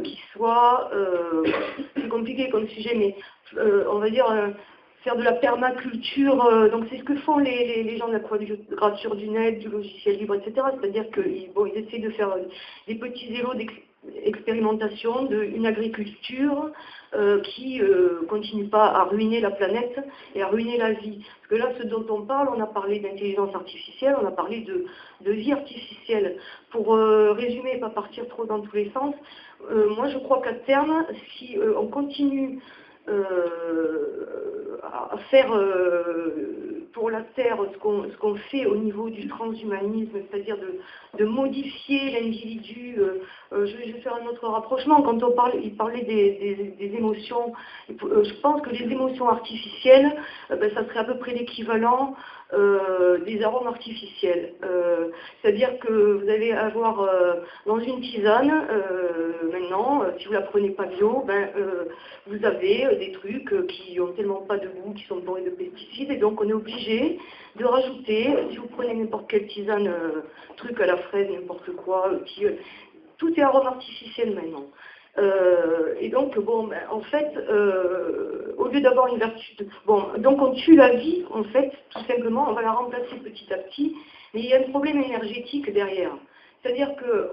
qui soient, c'est compliqué comme sujet, mais on va dire faire de la permaculture, donc c'est ce que font les gens de la quadrature du net, du logiciel libre, etc., c'est-à-dire qu'ils essaient de faire des petits élots d'expérimentation d'une agriculture qui continue pas à ruiner la planète et à ruiner la vie. Parce que là, ce dont on parle, on a parlé d'intelligence artificielle, on a parlé de vie artificielle. Pour résumer et pas partir trop dans tous les sens, moi je crois qu'à terme, si on continue à faire pour la Terre ce qu'on fait au niveau du transhumanisme, c'est-à-dire de modifier l'individu. Je vais faire un autre rapprochement. Quand il parlait des émotions, je pense que les émotions artificielles, ça serait à peu près l'équivalent des arômes artificiels. C'est-à-dire que vous allez avoir dans une tisane, maintenant, si vous la prenez pas bio, vous avez des trucs qui ont tellement pas de goût, qui sont bourrés de pesticides, et donc on est obligé de rajouter, si vous prenez n'importe quelle tisane, truc à la fraise, n'importe quoi, tout est arôme artificiel maintenant. Et donc, en fait, au lieu d'avoir une vertu donc on tue la vie, en fait, tout simplement, on va la remplacer petit à petit, mais il y a un problème énergétique derrière. C'est-à-dire que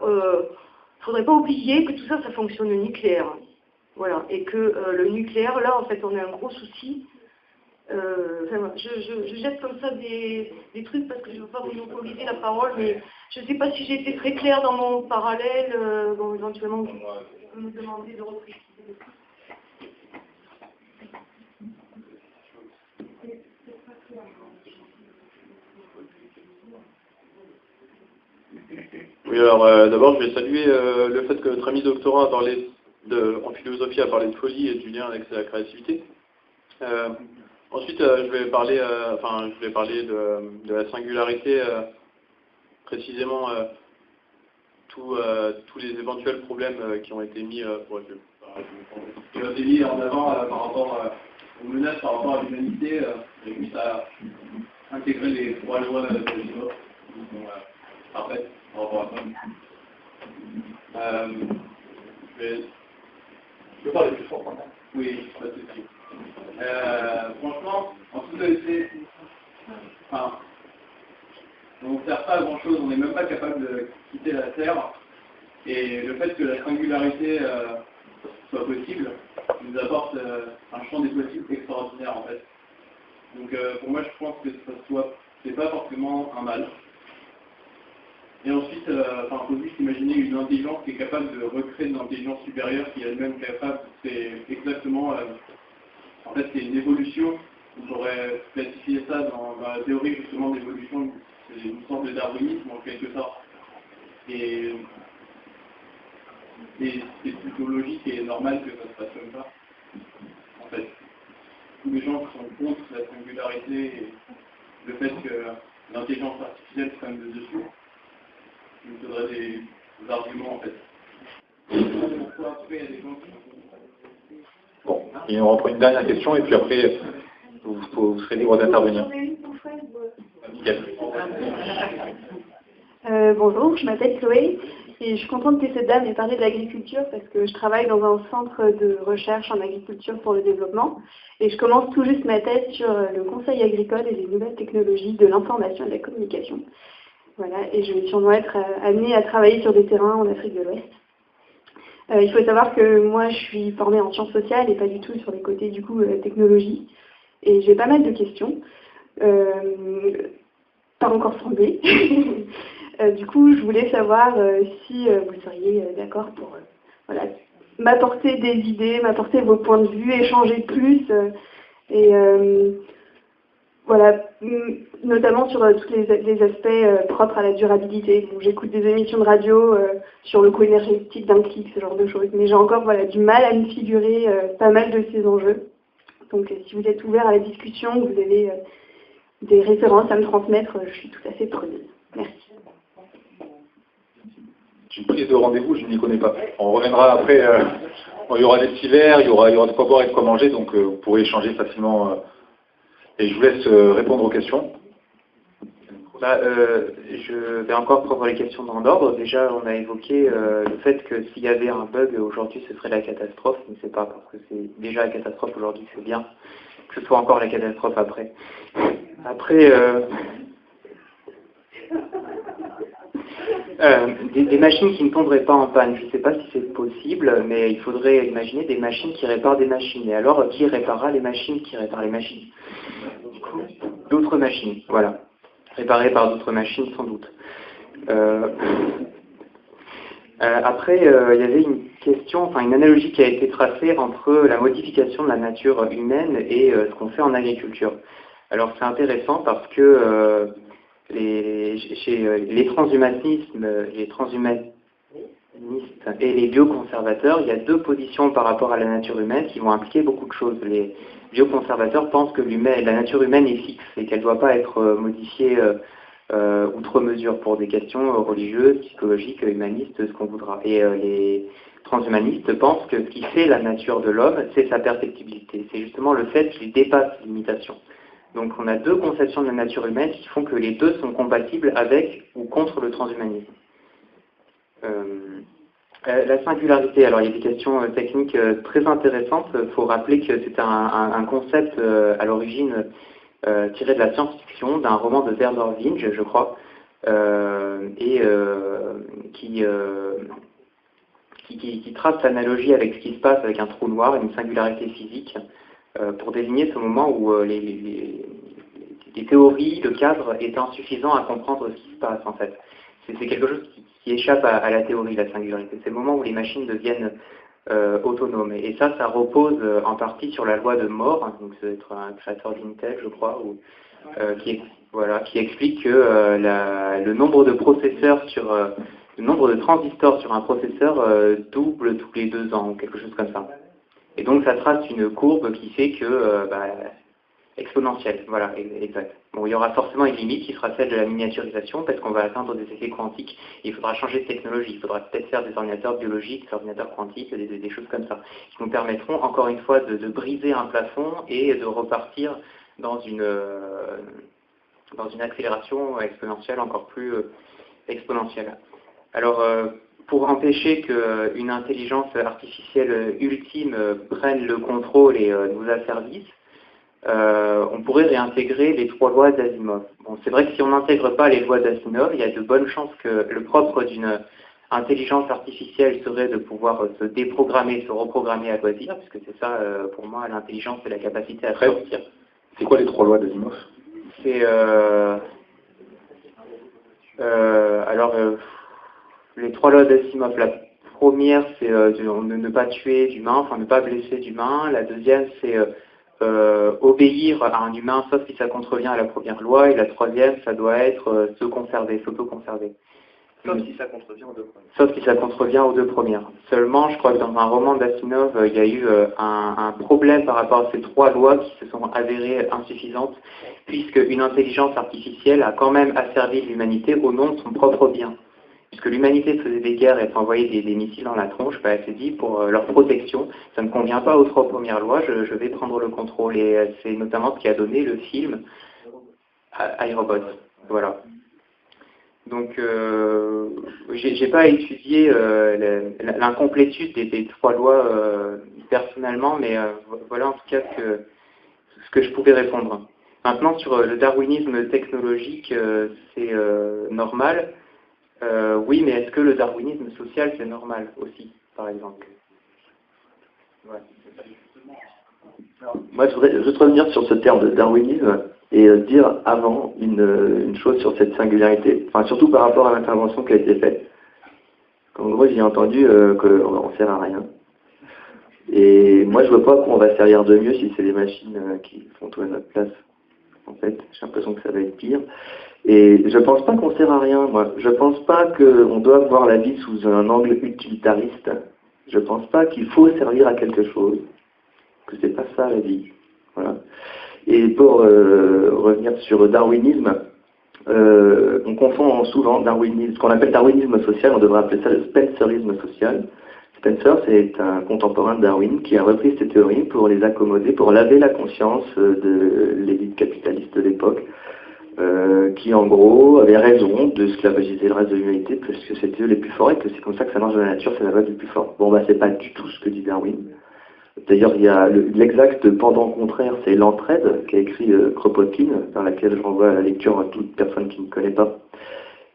faudrait pas oublier que tout ça, ça fonctionne au nucléaire. Voilà, et que le nucléaire, là, en fait, on a un gros souci. Je jette comme ça des trucs parce que je ne veux pas monopoliser la parole, mais je ne sais pas si j'ai été très claire dans mon parallèle. Éventuellement, je peux me demander de repréciser. Oui, alors d'abord, je vais saluer le fait que notre ami doctorant a parlé en philosophie a parlé de folie et du lien avec la créativité. Ensuite, je vais parler de la singularité, précisément tous les éventuels problèmes qui ont été mis en avant par rapport aux menaces par rapport à l'humanité, et puis ça a intégré les 3 lois de Genève. Après, par rapport à ça. Je peux parler plus fort quand même. Oui, pas de souci. Franchement, en toute honnêteté, on ne sert pas à grand chose, on n'est même pas capable de quitter la Terre. Et le fait que la singularité soit possible nous apporte un champ des possibles extraordinaire en fait. Donc pour moi je pense que c'est pas forcément un mal. Et ensuite, il faut juste imaginer une intelligence qui est capable de recréer une intelligence supérieure qui est elle-même capable, c'est exactement, en fait c'est une évolution, on pourrait classifier ça dans la théorie justement d'évolution, c'est une sorte de darwinisme en quelque sorte. Et c'est plutôt logique et normal que ça se passe comme ça. En fait, tous les gens qui sont contre la singularité et le fait que l'intelligence artificielle prenne le dessus, il me faudrait des arguments en fait. Pourquoi après il y a des gens qui... Bon, et on reprend une dernière question et puis après vous serez libre d'intervenir. Bonjour, je m'appelle Chloé et je suis contente que cette dame ait parlé de l'agriculture parce que je travaille dans un centre de recherche en agriculture pour le développement et je commence tout juste ma thèse sur le conseil agricole et les nouvelles technologies de l'information et de la communication. Voilà, et je vais sûrement être amenée à travailler sur des terrains en Afrique de l'Ouest. Il faut savoir que moi, je suis formée en sciences sociales et pas du tout sur les côtés, du coup, technologie. Et j'ai pas mal de questions, pas encore formées. Du coup, je voulais savoir si vous seriez d'accord pour m'apporter des idées, m'apporter vos points de vue, échanger plus. Voilà, notamment sur tous les aspects propres à la durabilité. Donc, j'écoute des émissions de radio sur le coût énergétique d'un clic, ce genre de choses. Mais j'ai encore du mal à me figurer pas mal de ces enjeux. Donc si vous êtes ouvert à la discussion, vous avez des références à me transmettre, je suis tout à fait preneuse. Merci. Une prise de rendez-vous, je n'y connais pas. On reviendra après, il y aura des petits verres, il y aura de quoi boire et de quoi manger, donc vous pourrez échanger facilement. Et je vous laisse répondre aux questions. Je vais encore prendre les questions dans l'ordre. Déjà, on a évoqué le fait que s'il y avait un bug aujourd'hui, ce serait la catastrophe. Mais c'est pas parce que c'est déjà la catastrophe aujourd'hui, c'est bien que ce soit encore la catastrophe après. Après, des machines qui ne tomberaient pas en panne, je ne sais pas si c'est possible, mais il faudrait imaginer des machines qui réparent des machines. Et alors, qui réparera les machines qui réparent les machines? Du coup, d'autres machines, voilà. Réparées par d'autres machines, sans doute. Après, il y avait une question, une analogie qui a été tracée entre la modification de la nature humaine et ce qu'on fait en agriculture. Alors c'est intéressant parce que chez les transhumanistes et les bioconservateurs, il y a deux positions par rapport à la nature humaine qui vont impliquer beaucoup de choses. Les bioconservateurs pensent que la nature humaine est fixe et qu'elle ne doit pas être modifiée outre mesure pour des questions religieuses, psychologiques, humanistes, ce qu'on voudra. Et les transhumanistes pensent que ce qui fait la nature de l'homme, c'est sa perfectibilité. C'est justement le fait qu'il dépasse les limitations. Donc on a deux conceptions de la nature humaine qui font que les deux sont compatibles avec ou contre le transhumanisme. La singularité, alors il y a des questions techniques très intéressantes. Il faut rappeler que c'est un concept à l'origine tiré de la science-fiction, d'un roman de Werner Vinge, je crois, qui trace l'analogie avec ce qui se passe avec un trou noir, une singularité physique, pour désigner ce moment où les théories, le cadre est insuffisant à comprendre ce qui se passe en fait. C'est quelque chose qui échappe à la théorie, la singularité. C'est le moment où les machines deviennent autonomes. Et ça repose en partie sur la loi de Moore, donc c'est un créateur d'Intel, je crois, qui explique que le nombre de processeurs le nombre de transistors sur un processeur double tous les 2 ans, ou quelque chose comme ça. Et donc ça trace une courbe qui fait que exponentielle, voilà, exact. Bon, il y aura forcément une limite qui sera celle de la miniaturisation, parce qu'on va atteindre des effets quantiques, et il faudra changer de technologie, il faudra peut-être faire des ordinateurs biologiques, des ordinateurs quantiques, des choses comme ça, qui nous permettront encore une fois de briser un plafond et de repartir dans une accélération exponentielle encore plus exponentielle. Alors, pour empêcher qu'une intelligence artificielle ultime prenne le contrôle et nous asservisse, on pourrait réintégrer les 3 lois d'Asimov. Bon, c'est vrai que si on n'intègre pas les lois d'Asimov, il y a de bonnes chances que le propre d'une intelligence artificielle serait de pouvoir se déprogrammer, se reprogrammer à loisir, puisque c'est ça, pour moi, l'intelligence, c'est la capacité à sortir. C'est quoi les 3 lois d'Asimov? C'est... les 3 lois d'Asimov, la première, c'est ne pas tuer d'humains, enfin ne pas blesser d'humains. La deuxième, c'est obéir à un humain, sauf si ça contrevient à la première loi. Et la troisième, ça doit être se conserver, s'auto-conserver. Sauf si ça contrevient aux 2 premières. Sauf si ça contrevient aux 2 premières. Seulement, je crois que dans un roman d'Asimov, il y a eu un problème par rapport à ces 3 lois qui se sont avérées insuffisantes, puisque une intelligence artificielle a quand même asservi l'humanité au nom de son propre bien. Puisque l'humanité faisait des guerres et s'envoyait des missiles dans la tronche, elle s'est dit, pour leur protection, ça ne convient pas aux 3 premières lois, je vais prendre le contrôle. Et c'est notamment ce qui a donné le film iRobot. Voilà. Donc, j'ai pas étudié l'incomplétude des 3 lois personnellement, mais voilà en tout cas ce que je pouvais répondre. Maintenant, sur le darwinisme technologique, c'est normal. Oui, mais est-ce que le darwinisme social, c'est normal aussi, par exemple? Ouais. Moi, je voudrais juste revenir sur ce terme de darwinisme et dire avant une chose sur cette singularité, enfin surtout par rapport à l'intervention qui a été faite. En gros, j'ai entendu qu'on ne sert à rien. Et moi, je vois pas qu'on va servir de mieux si c'est les machines qui font tout à notre place. En fait, j'ai l'impression que ça va être pire. Et je pense pas qu'on sert à rien, moi. Je pense pas qu'on doit voir la vie sous un angle utilitariste. Je pense pas qu'il faut servir à quelque chose. Que c'est pas ça la vie. Voilà. Et pour revenir sur darwinisme, on confond souvent darwinisme, ce qu'on appelle darwinisme social, on devrait appeler ça le spencerisme social. Spencer, c'est un contemporain de Darwin qui a repris ces théories pour les accommoder, pour laver la conscience de l'élite capitaliste de l'époque, qui en gros avait raison de esclavagiser le reste de l'humanité parce que c'était eux les plus forts et que c'est comme ça que ça marche dans la nature, c'est la loi du plus fort. Bon, c'est pas du tout ce que dit Darwin. D'ailleurs, il y a l'exact pendant contraire, c'est l'entraide qu'a écrit Kropotkin, dans laquelle je renvoie à la lecture à toute personne qui ne connaît pas.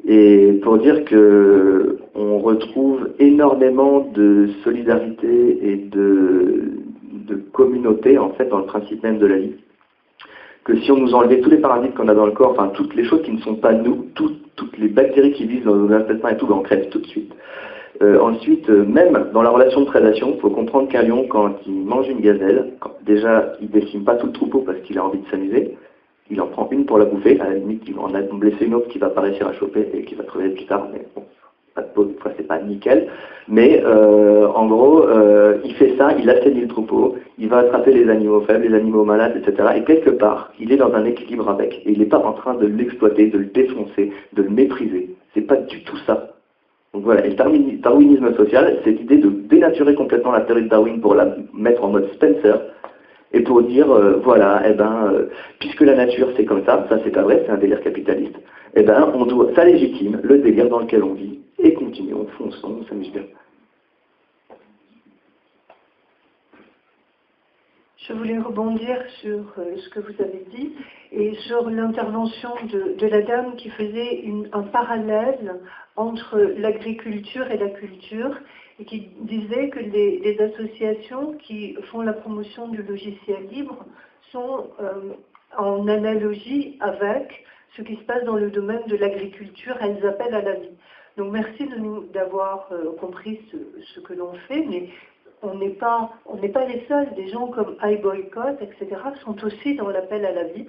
Et pour dire que on retrouve énormément de solidarité et de communauté en fait dans le principe même de la vie. Que si on nous enlevait tous les paradigmes qu'on a dans le corps, enfin toutes les choses qui ne sont pas nous, toutes les bactéries qui vivent dans nos intestins et tout, on crève tout de suite. Ensuite, même dans la relation de prédation, il faut comprendre qu'un lion, quand il mange une gazelle, déjà il décime pas tout le troupeau parce qu'il a envie de s'amuser. il en prend une pour la bouffer, à la limite il va en blesser une autre qui va pas réussir à choper et qui va crever plus tard, mais bon, pas de pause, c'est pas nickel. Mais en gros, il fait ça, il assainit le troupeau, il va attraper les animaux faibles, les animaux malades, etc. Et quelque part, il est dans un équilibre avec, et il n'est pas en train de l'exploiter, de le défoncer, de le mépriser. C'est pas du tout ça. Donc voilà, et le darwinisme social, c'est l'idée de dénaturer complètement la théorie de Darwin pour la mettre en mode Spencer, et pour dire, voilà, puisque la nature c'est comme ça c'est pas vrai, c'est un délire capitaliste, ça légitime le délire dans lequel on vit, et continuons, fonçons, on s'amuse bien. Je voulais rebondir sur ce que vous avez dit et sur l'intervention de la dame qui faisait un parallèle entre l'agriculture et la culture et qui disait que les associations qui font la promotion du logiciel libre sont en analogie avec ce qui se passe dans le domaine de l'agriculture. Elles appellent à la vie. Donc merci d'avoir compris ce que l'on fait, mais on n'est pas les seuls. Des gens comme iBoycott, etc., sont aussi dans l'appel à la vie.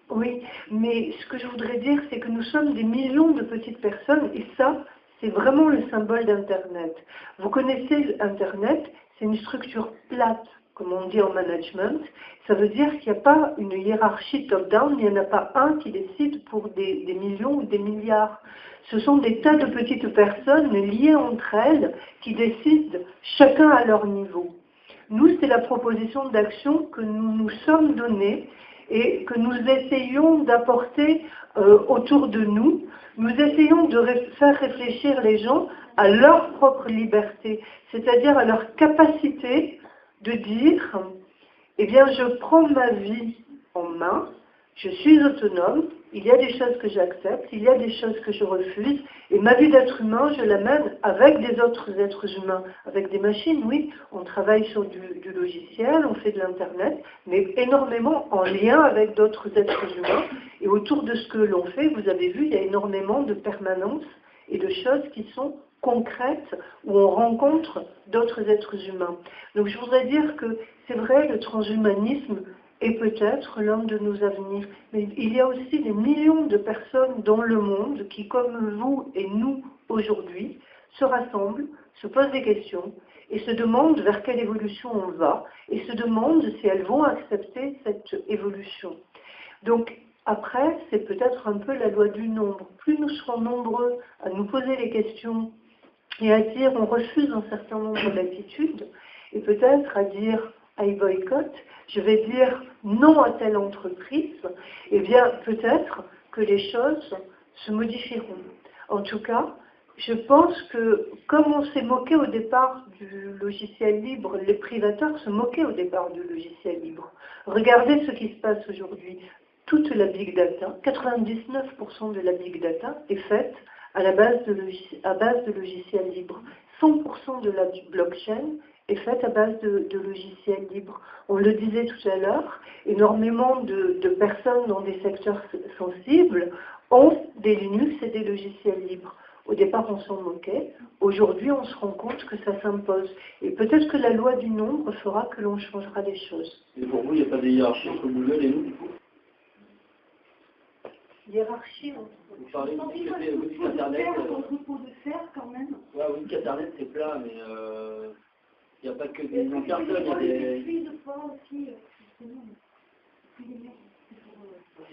Oui, mais ce que je voudrais dire, c'est que nous sommes des millions de petites personnes, et ça, c'est vraiment le symbole d'Internet. Vous connaissez Internet, c'est une structure plate, comme on dit en management. Ça veut dire qu'il n'y a pas une hiérarchie top-down, il n'y en a pas un qui décide pour des millions ou des milliards. Ce sont des tas de petites personnes liées entre elles qui décident chacun à leur niveau. Nous, c'est la proposition d'action que nous nous sommes donnée et que nous essayons d'apporter autour de nous. Nous essayons de faire réfléchir les gens à leur propre liberté, c'est-à-dire à leur capacité de dire, eh bien, je prends ma vie en main, je suis autonome, il y a des choses que j'accepte, il y a des choses que je refuse, et ma vie d'être humain, je la mène avec des autres êtres humains, avec des machines, oui, on travaille sur du logiciel, on fait de l'Internet, mais énormément en lien avec d'autres êtres humains, et autour de ce que l'on fait, vous avez vu, il y a énormément de permanence et de choses qui sont concrètes, où on rencontre d'autres êtres humains. Donc je voudrais dire que c'est vrai, le transhumanisme est peut-être l'un de nos avenirs, mais il y a aussi des millions de personnes dans le monde qui, comme vous et nous aujourd'hui, se rassemblent, se posent des questions et se demandent vers quelle évolution on va et se demandent si elles vont accepter cette évolution. Donc après, c'est peut-être un peu la loi du nombre. Plus nous serons nombreux à nous poser les questions et à dire on refuse un certain nombre d'attitudes, et peut-être à dire I boycott, je vais dire non à telle entreprise, eh bien peut-être que les choses se modifieront. En tout cas, je pense que comme on s'est moqué au départ du logiciel libre, les privateurs se moquaient au départ du logiciel libre. Regardez ce qui se passe aujourd'hui. Toute la big data, 99% de la big data est faite à base de logiciels libres. 100% de la blockchain est faite à base de logiciels libres. On le disait tout à l'heure, énormément de personnes dans des secteurs sensibles ont des Linux et des logiciels libres. Au départ, on s'en moquait. Aujourd'hui, on se rend compte que ça s'impose. Et peut-être que la loi du nombre fera que l'on changera les choses. Et pour vous, il n'y a pas de hiérarchie entre Google et nous, du coup? Hiérarchie, vous parlez d'Internet. Oui, qu'Internet c'est plat, mais il n'y a pas que des personnes, il y a des...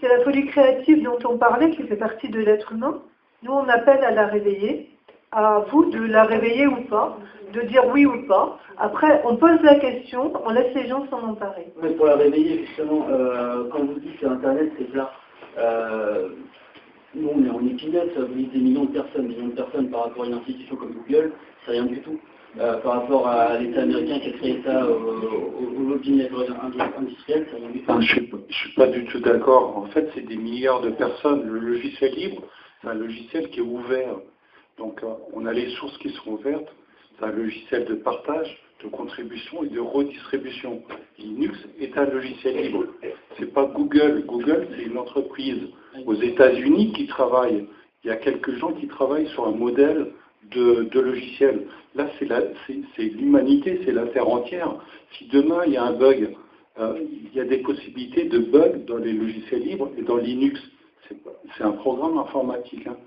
C'est la folie créative dont on parlait qui fait partie de l'être humain. Nous, on appelle à la réveiller. À vous de la réveiller ou pas, de dire oui ou pas. Après, on pose la question, on laisse les gens s'en emparer. Mais pour la réveiller, justement, quand vous dites que Internet c'est plat, nous on est en épineuse, vous dites des millions de personnes par rapport à une institution comme Google, c'est rien du tout. Par rapport à l'État américain qui a créé ça au lobbying industriel, c'est rien du tout. Non, je ne suis pas du tout d'accord. En fait, c'est des milliards de personnes. Le logiciel libre, c'est un logiciel qui est ouvert. Donc, on a les sources qui sont ouvertes. C'est un logiciel de partage, de contribution et de redistribution. Linux est un logiciel libre. C'est pas Google. Google, c'est une entreprise aux États-Unis qui travaille. Il y a quelques gens qui travaillent sur un modèle de logiciel. Là, c'est l'humanité, c'est la Terre entière. Si demain, il y a un bug il y a des possibilités de bugs dans les logiciels libres et dans Linux. C'est un programme informatique. Hein.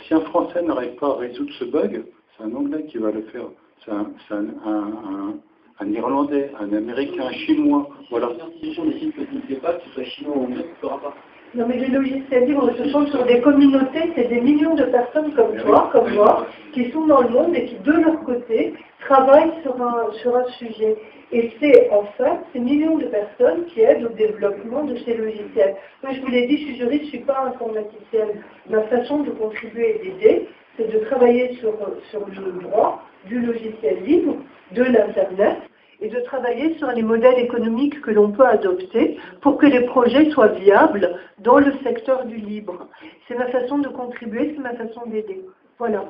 Si un Français n'arrive pas à résoudre ce bug, c'est un Anglais qui va le faire. C'est un Irlandais, un Américain, un Chinois. Voilà. L'institution décide que tu ne sais pas, que ce soit chinois ou anglais, tu ne feras pas. Non, mais les logiciels libres se font sur des communautés, c'est des millions de personnes comme toi, comme moi, qui sont dans le monde et qui, de leur côté, travaillent sur un sujet. Et c'est, en fait, ces millions de personnes qui aident au développement de ces logiciels. Moi, je vous l'ai dit, je suis juriste, je ne suis pas informaticienne. Ma façon de contribuer et d'aider, c'est de travailler sur le droit du logiciel libre, de l'Internet, et de travailler sur les modèles économiques que l'on peut adopter pour que les projets soient viables dans le secteur du libre. C'est ma façon de contribuer, c'est ma façon d'aider. Voilà.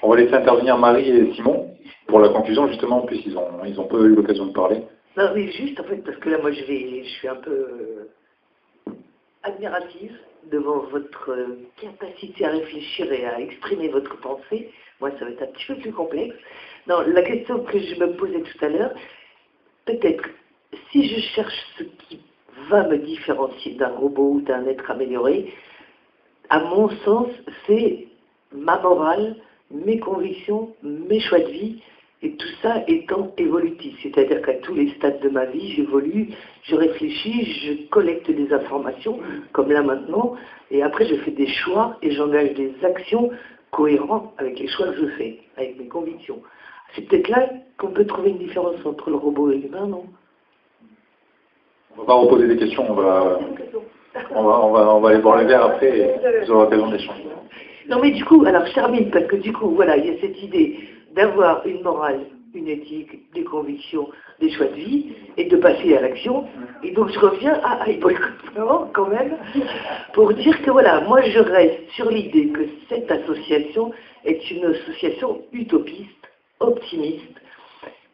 On va laisser intervenir Marie et Simon pour la conclusion, justement, puisqu'ils ont peu eu l'occasion de parler. Non, oui, juste, en fait, parce que là, moi, je suis un peu admirative devant votre capacité à réfléchir et à exprimer votre pensée. Moi, ça va être un petit peu plus complexe. Non, la question que je me posais tout à l'heure, peut-être, si je cherche ce qui va me différencier d'un robot ou d'un être amélioré, à mon sens, c'est ma morale, mes convictions, mes choix de vie, et tout ça étant évolutif. C'est-à-dire qu'à tous les stades de ma vie, j'évolue, je réfléchis, je collecte des informations, comme là maintenant, et après je fais des choix et j'engage des actions cohérentes avec les choix que je fais, avec mes convictions. C'est peut-être là qu'on peut trouver une différence entre le robot et l'humain, non? On va pas reposer des questions, on va aller boire le verre après et vous aurez l'occasion d'échanger. Non mais du coup, alors je termine parce que du coup, voilà, il y a cette idée d'avoir une morale, une éthique, des convictions, des choix de vie et de passer à l'action. Et donc je reviens à Boycott quand même pour dire que voilà, moi je reste sur l'idée que cette association est une association utopiste, optimiste.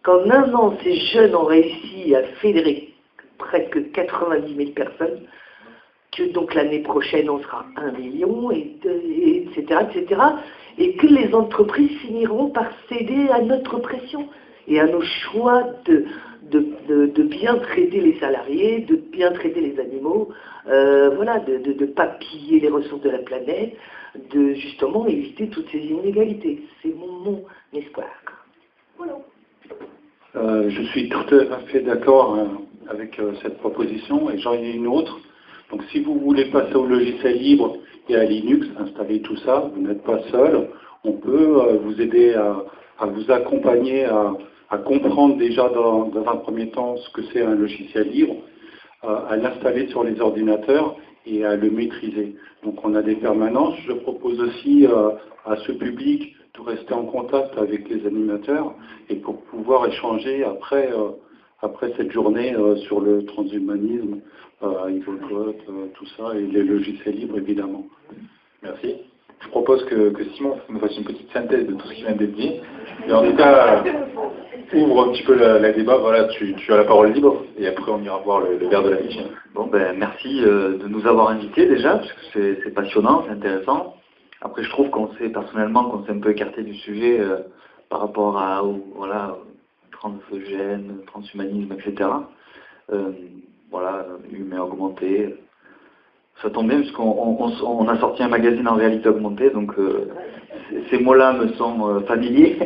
Qu'en un an, ces jeunes ont réussi à fédérer presque 90 000 personnes, que donc l'année prochaine on sera 1 million, etc., etc., et que les entreprises finiront par céder à notre pression et à nos choix de bien traiter les salariés, de bien traiter les animaux, voilà, de ne pas piller les ressources de la planète, de justement éviter toutes ces inégalités. C'est mon espoir. Voilà. Je suis tout à fait d'accord avec cette proposition et j'en ai une autre. Donc si vous voulez passer au logiciel libre et à Linux, installer tout ça, vous n'êtes pas seul. On peut vous aider à vous accompagner, à comprendre déjà dans un premier temps ce que c'est un logiciel libre, à l'installer sur les ordinateurs et à le maîtriser. Donc on a des permanences. Je propose aussi à ce public de rester en contact avec les animateurs et pour pouvoir échanger après cette journée sur le transhumanisme, Boycott, tout ça, et les logiciels libres évidemment. Merci. Je propose que Simon nous fasse une petite synthèse de tout ce qui vient d'être dit. Et en tout cas, ouvre un petit peu la débat, voilà, tu as la parole libre, et après on ira voir le verre de la mission. Bon, ben merci de nous avoir invités déjà, parce que c'est passionnant, c'est intéressant. Après, je trouve personnellement qu'on s'est un peu écarté du sujet par rapport à transgène, transhumanisme, etc. Voilà, humain augmenté. Ça tombe bien puisqu'on a sorti un magazine en réalité augmentée, donc ces mots-là me sont familiers,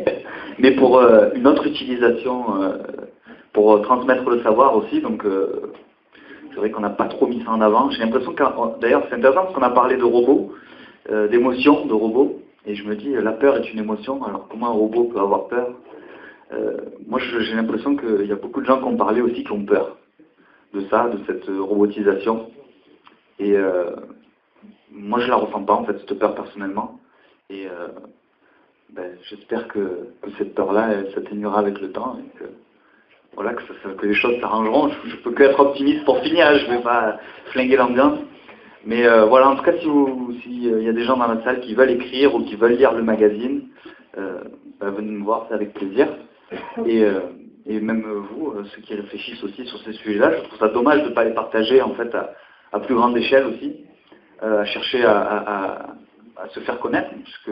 mais pour une autre utilisation, pour transmettre le savoir aussi, donc c'est vrai qu'on n'a pas trop mis ça en avant. J'ai l'impression d'ailleurs c'est intéressant parce qu'on a parlé de robots, d'émotions de robots, et je me dis la peur est une émotion, alors comment un robot peut avoir peur? Moi j'ai l'impression qu'il y a beaucoup de gens qui ont parlé aussi qui ont peur de ça, de cette robotisation. Et moi je la ressens pas en fait, cette peur personnellement. Et j'espère que cette peur-là, elle s'atténuera avec le temps et que, voilà, que les choses s'arrangeront. Je peux que être optimiste pour finir, hein, je ne vais pas flinguer l'ambiance. Mais voilà, en tout cas, s'il y a des gens dans la salle qui veulent écrire ou qui veulent lire le magazine, venez me voir, c'est avec plaisir. Et même vous, ceux qui réfléchissent aussi sur ces sujets-là, je trouve ça dommage de ne pas les partager en fait à plus grande échelle aussi, à chercher à se faire connaître, puisque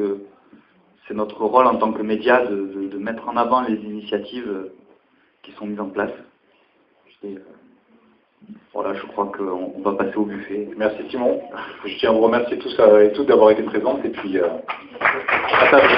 c'est notre rôle en tant que média de mettre en avant les initiatives qui sont mises en place. Et, voilà, je crois qu'on va passer au buffet. Merci Simon. Je tiens à vous remercier tous et toutes d'avoir été présents et puis à table.